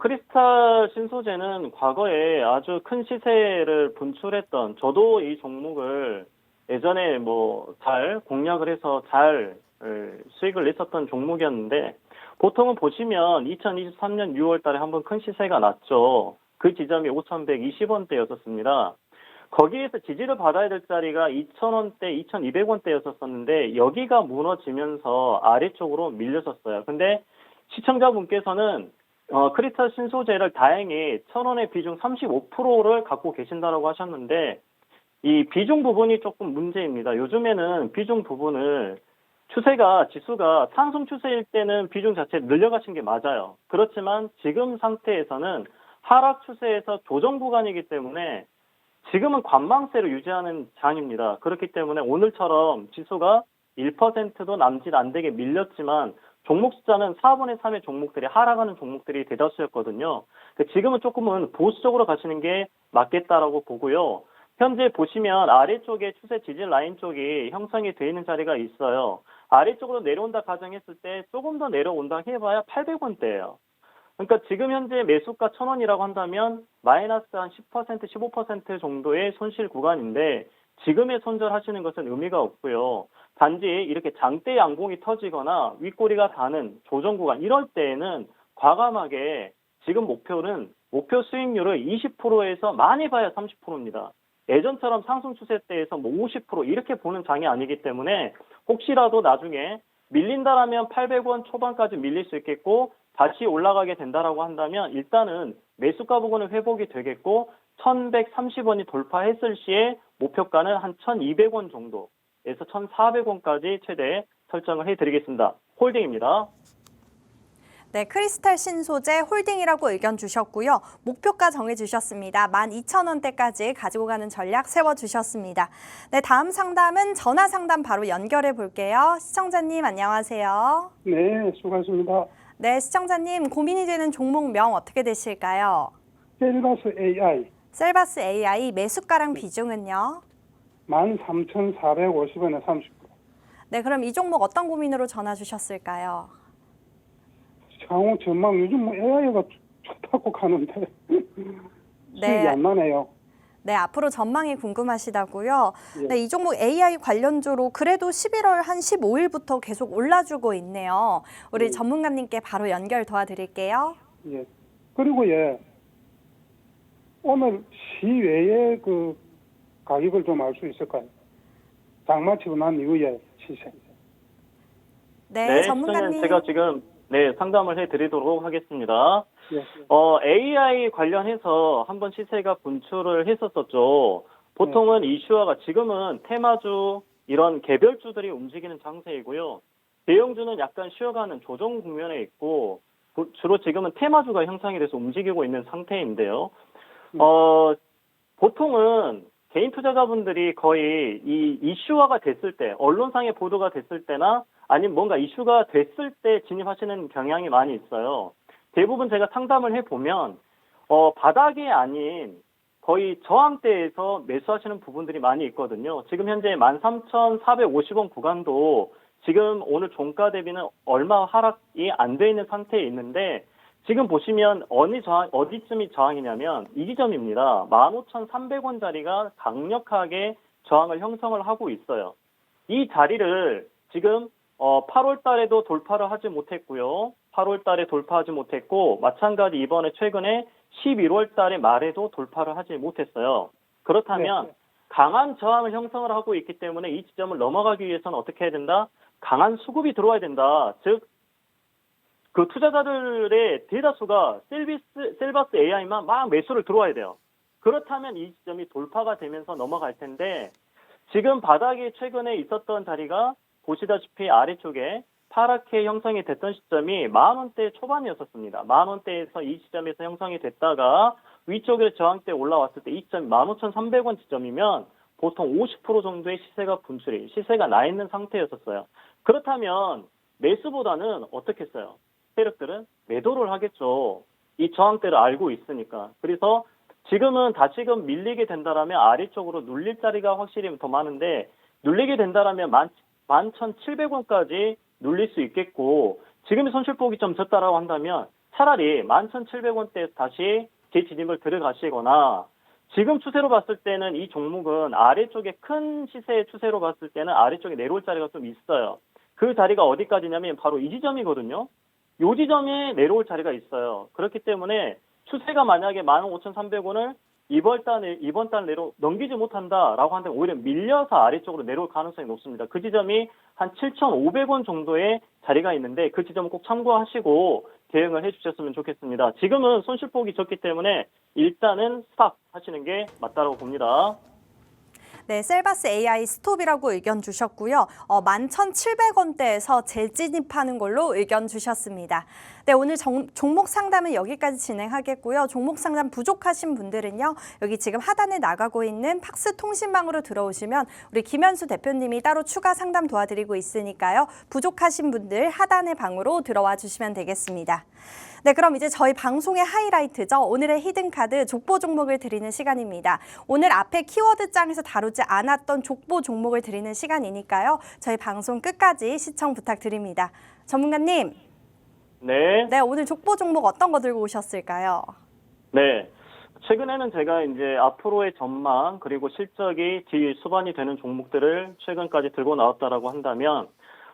크리스탈 신소재는 과거에 아주 큰 시세를 분출했던, 저도 이 종목을 예전에 뭐 잘 공략을 해서 잘 수익을 냈었던 종목이었는데 보통은 보시면 2023년 6월 달에 한번 큰 시세가 났죠. 그 지점이 5,120원대였었습니다. 거기에서 지지를 받아야 될 자리가 2,000원대, 2,200원대였었는데 여기가 무너지면서 아래쪽으로 밀렸었어요. 근데 시청자분께서는 크리스탈 신소재를 다행히 1,000원의 비중 35%를 갖고 계신다고 하셨는데 이 비중 부분이 조금 문제입니다. 요즘에는 비중 부분을 지수가 상승 추세일 때는 비중 자체 늘려가신 게 맞아요. 그렇지만 지금 상태에서는 하락 추세에서 조정 구간이기 때문에 지금은 관망세를 유지하는 장입니다. 그렇기 때문에 오늘처럼 지수가 1%도 남짓 안 되게 밀렸지만 종목 숫자는 4분의 3의 종목들이 하락하는 종목들이 대다수였거든요. 지금은 조금은 보수적으로 가시는 게 맞겠다라고 보고요. 현재 보시면 아래쪽에 추세 지지 라인 쪽이 형성이 되어 있는 자리가 있어요. 아래쪽으로 내려온다 가정했을 때 조금 더 내려온다 해봐야 800원대예요. 그러니까 지금 현재 매수가 1,000원이라고 한다면 마이너스 한 10%, 15% 정도의 손실 구간인데 지금에 손절하시는 것은 의미가 없고요. 단지 이렇게 장대 양봉이 터지거나 윗꼬리가 닿는 조정 구간 이럴 때에는 과감하게 지금 목표 수익률을 20%에서 많이 봐야 30%입니다. 예전처럼 상승 추세 때에서 뭐 50% 이렇게 보는 장이 아니기 때문에 혹시라도 나중에 밀린다라면 800원 초반까지 밀릴 수 있겠고 다시 올라가게 된다라고 한다면 일단은 매수가 부분은 회복이 되겠고 1,130원이 돌파했을 시에 목표가는 한 1,200원 정도에서 1,400원까지 최대 설정을 해드리겠습니다. 홀딩입니다. 네, 크리스탈 신소재 홀딩이라고 의견 주셨고요. 목표가 정해주셨습니다. 12,000원대까지 가지고 가는 전략 세워주셨습니다. 네, 다음 상담은 전화 상담 바로 연결해 볼게요. 시청자님 안녕하세요. 네, 수고하셨습니다. 네, 시청자님 고민이 되는 종목명 어떻게 되실까요? 셀바스 AI 셀바스 AI 매수가랑 비중은요? 13,450원에 30%. 네, 그럼 이 종목 어떤 고민으로 전화 주셨을까요? 향후 전망 요즘 뭐 AI가 좋다고 가는데 수익이 안 나네요. 네, 앞으로 전망이 궁금하시다고요. 예. 네, 이 종목 AI 관련주로 그래도 11월 한 15일부터 계속 올라주고 있네요. 우리 전문가님께 바로 연결 도와드릴게요. 예. 그리고 오늘 시외에 그 가격을 좀 알 수 있을까요? 장마치고 난 이후에 시세. 네, 전문가님. 시청자님 제가 지금 상담을 해드리도록 하겠습니다. 예. AI 관련해서 한번 시세가 분출을 했었었죠. 보통은 이슈화가 지금은 테마주 이런 개별주들이 움직이는 장세이고요. 대형주는 약간 쉬어가는 조정 국면에 있고 주로 지금은 테마주가 형성이 돼서 움직이고 있는 상태인데요. 보통은 개인 투자자분들이 거의 이 이슈화가 됐을 때, 언론상의 보도가 됐을 때나 아니면 뭔가 이슈가 됐을 때 진입하시는 경향이 많이 있어요. 대부분 제가 상담을 해보면 바닥이 아닌 거의 저항대에서 매수하시는 부분들이 많이 있거든요. 지금 현재 13,450원 구간도 지금 오늘 종가 대비는 얼마 하락이 안 돼 있는 상태에 있는데 지금 보시면 어디쯤이 저항이냐면 이 지점입니다. 15,300원짜리가 강력하게 저항을 형성을 하고 있어요. 이 자리를 지금 8월 달에도 돌파를 하지 못했고요. 8월 달에 돌파하지 못했고 마찬가지 이번에 최근에 11월 달에 말에도 돌파를 하지 못했어요. 그렇다면 강한 저항을 형성을 하고 있기 때문에 이 지점을 넘어가기 위해서는 어떻게 해야 된다? 강한 수급이 들어와야 된다. 즉 그 투자자들의 대다수가 셀바스 AI만 막 매수를 들어와야 돼요. 그렇다면 이 지점이 돌파가 되면서 넘어갈 텐데 지금 바닥에 최근에 있었던 자리가 보시다시피 아래쪽에 파랗게 형성이 됐던 시점이 10,000원대 초반이었었습니다. 10,000원대에서 이 지점에서 형성이 됐다가 위쪽에 저항대 올라왔을 때 이 지점이 15,300원 지점이면 보통 50% 정도의 시세가 나 있는 상태였었어요. 그렇다면 매수보다는 어떻게 했어요? 세력들은 매도를 하겠죠. 이 저항대를 알고 있으니까. 그래서 지금은 다시금 밀리게 된다라면 아래쪽으로 눌릴 자리가 확실히 더 많은데 눌리게 된다라면 11,700원까지 눌릴 수 있겠고 지금의 손실폭이 좀 적다라고 한다면 차라리 11,700원대에서 다시 재진입을 들어가시거나 지금 추세로 봤을 때는 이 종목은 아래쪽에 큰 시세의 추세로 봤을 때는 아래쪽에 내려올 자리가 좀 있어요. 그 자리가 어디까지냐면 바로 이 지점이거든요. 이 지점에 내려올 자리가 있어요. 그렇기 때문에 추세가 만약에 15,300원을 이번 달 내로 넘기지 못한다라고 하는데 오히려 밀려서 아래쪽으로 내려올 가능성이 높습니다. 그 지점이 한 7,500원 정도의 자리가 있는데 그 지점을 꼭 참고하시고 대응을 해주셨으면 좋겠습니다. 지금은 손실폭이 적기 때문에 일단은 스탑 하시는 게 맞다고 봅니다. 네, 셀바스 AI 스톱이라고 의견 주셨고요. 11,700원대에서 재진입하는 걸로 의견 주셨습니다. 네, 오늘 종목 상담은 여기까지 진행하겠고요. 종목 상담 부족하신 분들은요. 여기 지금 하단에 나가고 있는 팍스 통신망으로 들어오시면 우리 김현수 대표님이 따로 추가 상담 도와드리고 있으니까요. 부족하신 분들 하단의 방으로 들어와 주시면 되겠습니다. 네, 그럼 이제 저희 방송의 하이라이트죠. 오늘의 히든카드 족보 종목을 드리는 시간입니다. 오늘 앞에 키워드장에서 다루지 않았던 족보 종목을 드리는 시간이니까요. 저희 방송 끝까지 시청 부탁드립니다. 전문가님. 네. 네, 오늘 족보 종목 어떤 거 들고 오셨을까요? 네. 최근에는 제가 이제 앞으로의 전망 그리고 실적이 수반이 되는 종목들을 최근까지 들고 나왔다라고 한다면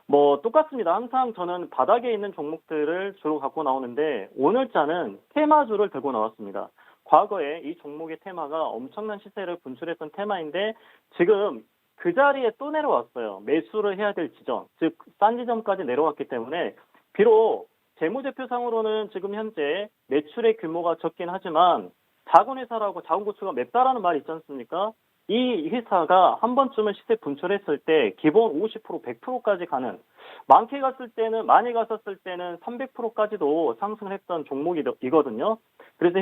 뭐 똑같습니다. 항상 저는 바닥에 있는 종목들을 주로 갖고 나오는데 오늘자는 테마주를 들고 나왔습니다. 과거에 이 종목의 테마가 엄청난 시세를 분출했던 테마인데 지금 그 자리에 또 내려왔어요. 매수를 해야 될 지점, 즉 싼 지점까지 내려왔기 때문에 비록 재무제표상으로는 지금 현재 매출의 규모가 적긴 하지만 작은 회사라고 작은 고추가 맵다라는 말이 있지 않습니까? 이 회사가 한 번쯤은 시세 분출했을 때 기본 50%, 100%까지 가는, 많게 갔을 때는, 많이 갔었을 때는 300%까지도 상승을 했던 종목이거든요. 그래서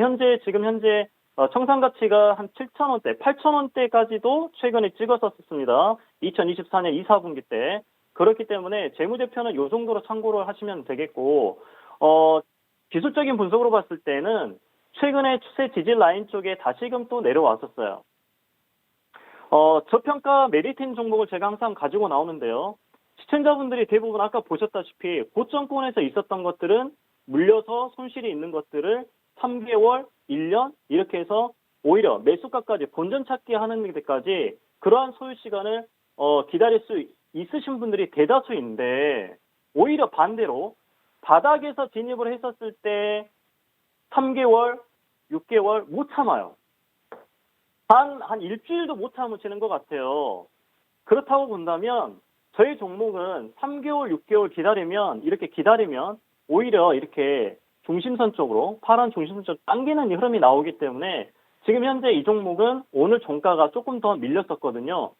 지금 현재 청산 가치가 한 7,000원대, 8,000원대까지도 최근에 찍었었습니다. 2024년 2, 4분기 때. 그렇기 때문에 재무제표는 이 정도로 참고를 하시면 되겠고, 기술적인 분석으로 봤을 때는 최근에 추세 지지 라인 쪽에 다시금 또 내려왔었어요. 저평가 메리트인 종목을 제가 항상 가지고 나오는데요. 시청자분들이 대부분 아까 보셨다시피 고점권에서 있었던 것들은 물려서 손실이 있는 것들을 3개월, 1년 이렇게 해서 오히려 매수가까지 본전 찾기 하는 데까지 그러한 소요 시간을 기다릴 수 있으신 분들이 대다수인데 오히려 반대로 바닥에서 진입을 했었을 때 3개월, 6개월 못 참아요. 한 일주일도 못 참으시는 것 같아요. 그렇다고 본다면 저희 종목은 3개월, 6개월 기다리면 오히려 이렇게 중심선 쪽으로 파란 중심선 쪽으로 당기는 흐름이 나오기 때문에 지금 현재 이 종목은 오늘 종가가 조금 더 밀렸었거든요.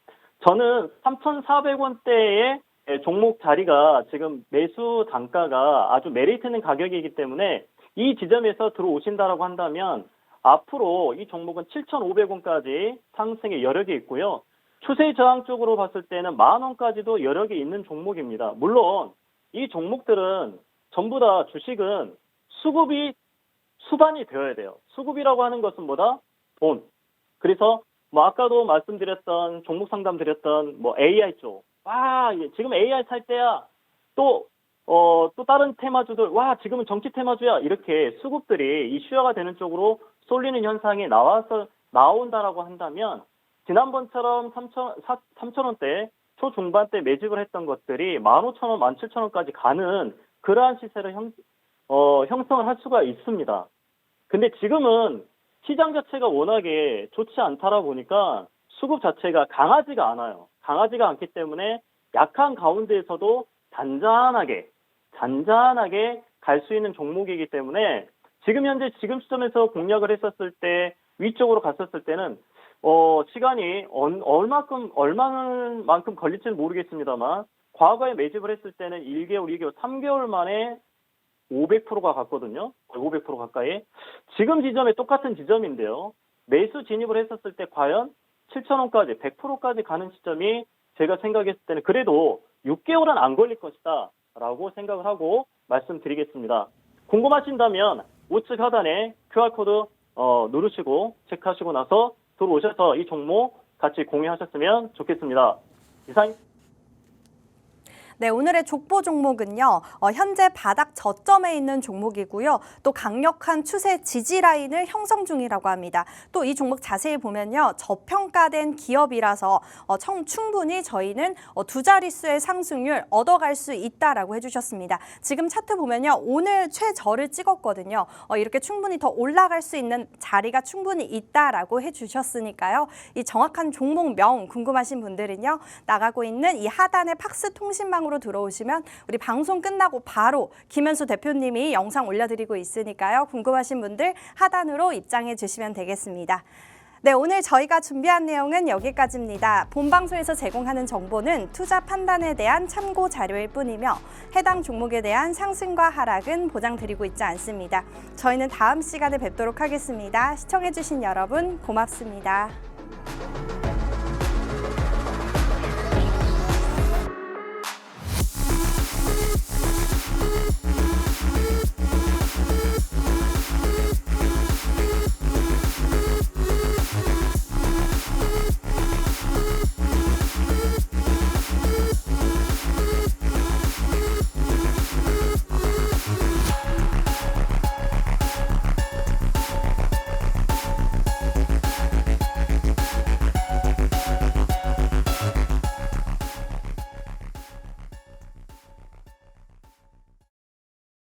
저는 3,400원대의 종목 자리가 지금 매수 단가가 아주 메리트 있는 가격이기 때문에 이 지점에서 들어오신다라고 한다면 앞으로 이 종목은 7,500원까지 상승의 여력이 있고요. 추세 저항 쪽으로 봤을 때는 10,000원까지도 여력이 있는 종목입니다. 물론 이 종목들은 전부 다 주식은 수급이 수반이 되어야 돼요. 수급이라고 하는 것은 뭐다? 돈. 그래서 아까도 말씀드렸던 종목 상담 드렸던 AI 쪽. 지금 AI 살 때야. 또 다른 테마주들, 지금은 정치 테마주야. 이렇게 수급들이 이슈화가 되는 쪽으로 쏠리는 현상이 나온다라고 한다면, 지난번처럼 3,000원대, 초중반대 매집을 했던 것들이 15,000원, 17,000원까지 가는 그러한 시세를 형성을 할 수가 있습니다. 근데 지금은 시장 자체가 워낙에 좋지 않다라 보니까 수급 자체가 강하지가 않아요. 강하지가 않기 때문에 약한 가운데에서도 잔잔하게 갈 수 있는 종목이기 때문에 지금 시점에서 공략을 했었을 때 위쪽으로 갔었을 때는 시간이 얼마만큼 걸릴지는 모르겠습니다만 과거에 매집을 했을 때는 1개월, 2개월, 3개월 만에 500%가 갔거든요. 500% 가까이. 지금 지점에 똑같은 지점인데요. 매수 진입을 했었을 때 과연 7,000원까지 100%까지 가는 시점이 제가 생각했을 때는 그래도 6개월은 안 걸릴 것이다 라고 생각을 하고 말씀드리겠습니다. 궁금하신다면 우측 하단에 QR코드 누르시고 체크하시고 나서 들어오셔서 이 종목 같이 공유하셨으면 좋겠습니다. 이상. 네, 오늘의 족보 종목은요. 현재 바닥 저점에 있는 종목이고요. 또 강력한 추세 지지 라인을 형성 중이라고 합니다. 또 이 종목 자세히 보면요. 저평가된 기업이라서 충분히 저희는 두 자릿수의 상승률 얻어갈 수 있다라고 해주셨습니다. 지금 차트 보면요. 오늘 최저를 찍었거든요. 이렇게 충분히 더 올라갈 수 있는 자리가 충분히 있다라고 해주셨으니까요. 이 정확한 종목명 궁금하신 분들은요. 나가고 있는 이 하단의 팍스 통신망 으로 들어오시면 우리 방송 끝나고 바로 김현수 대표님이 영상 올려드리고 있으니까요. 궁금하신 분들 하단으로 입장해 주시면 되겠습니다. 네, 오늘 저희가 준비한 내용은 여기까지입니다. 본 방송에서 제공하는 정보는 투자 판단에 대한 참고 자료일 뿐이며 해당 종목에 대한 상승과 하락은 보장드리고 있지 않습니다. 저희는 다음 시간에 뵙도록 하겠습니다. 시청해 주신 여러분 고맙습니다.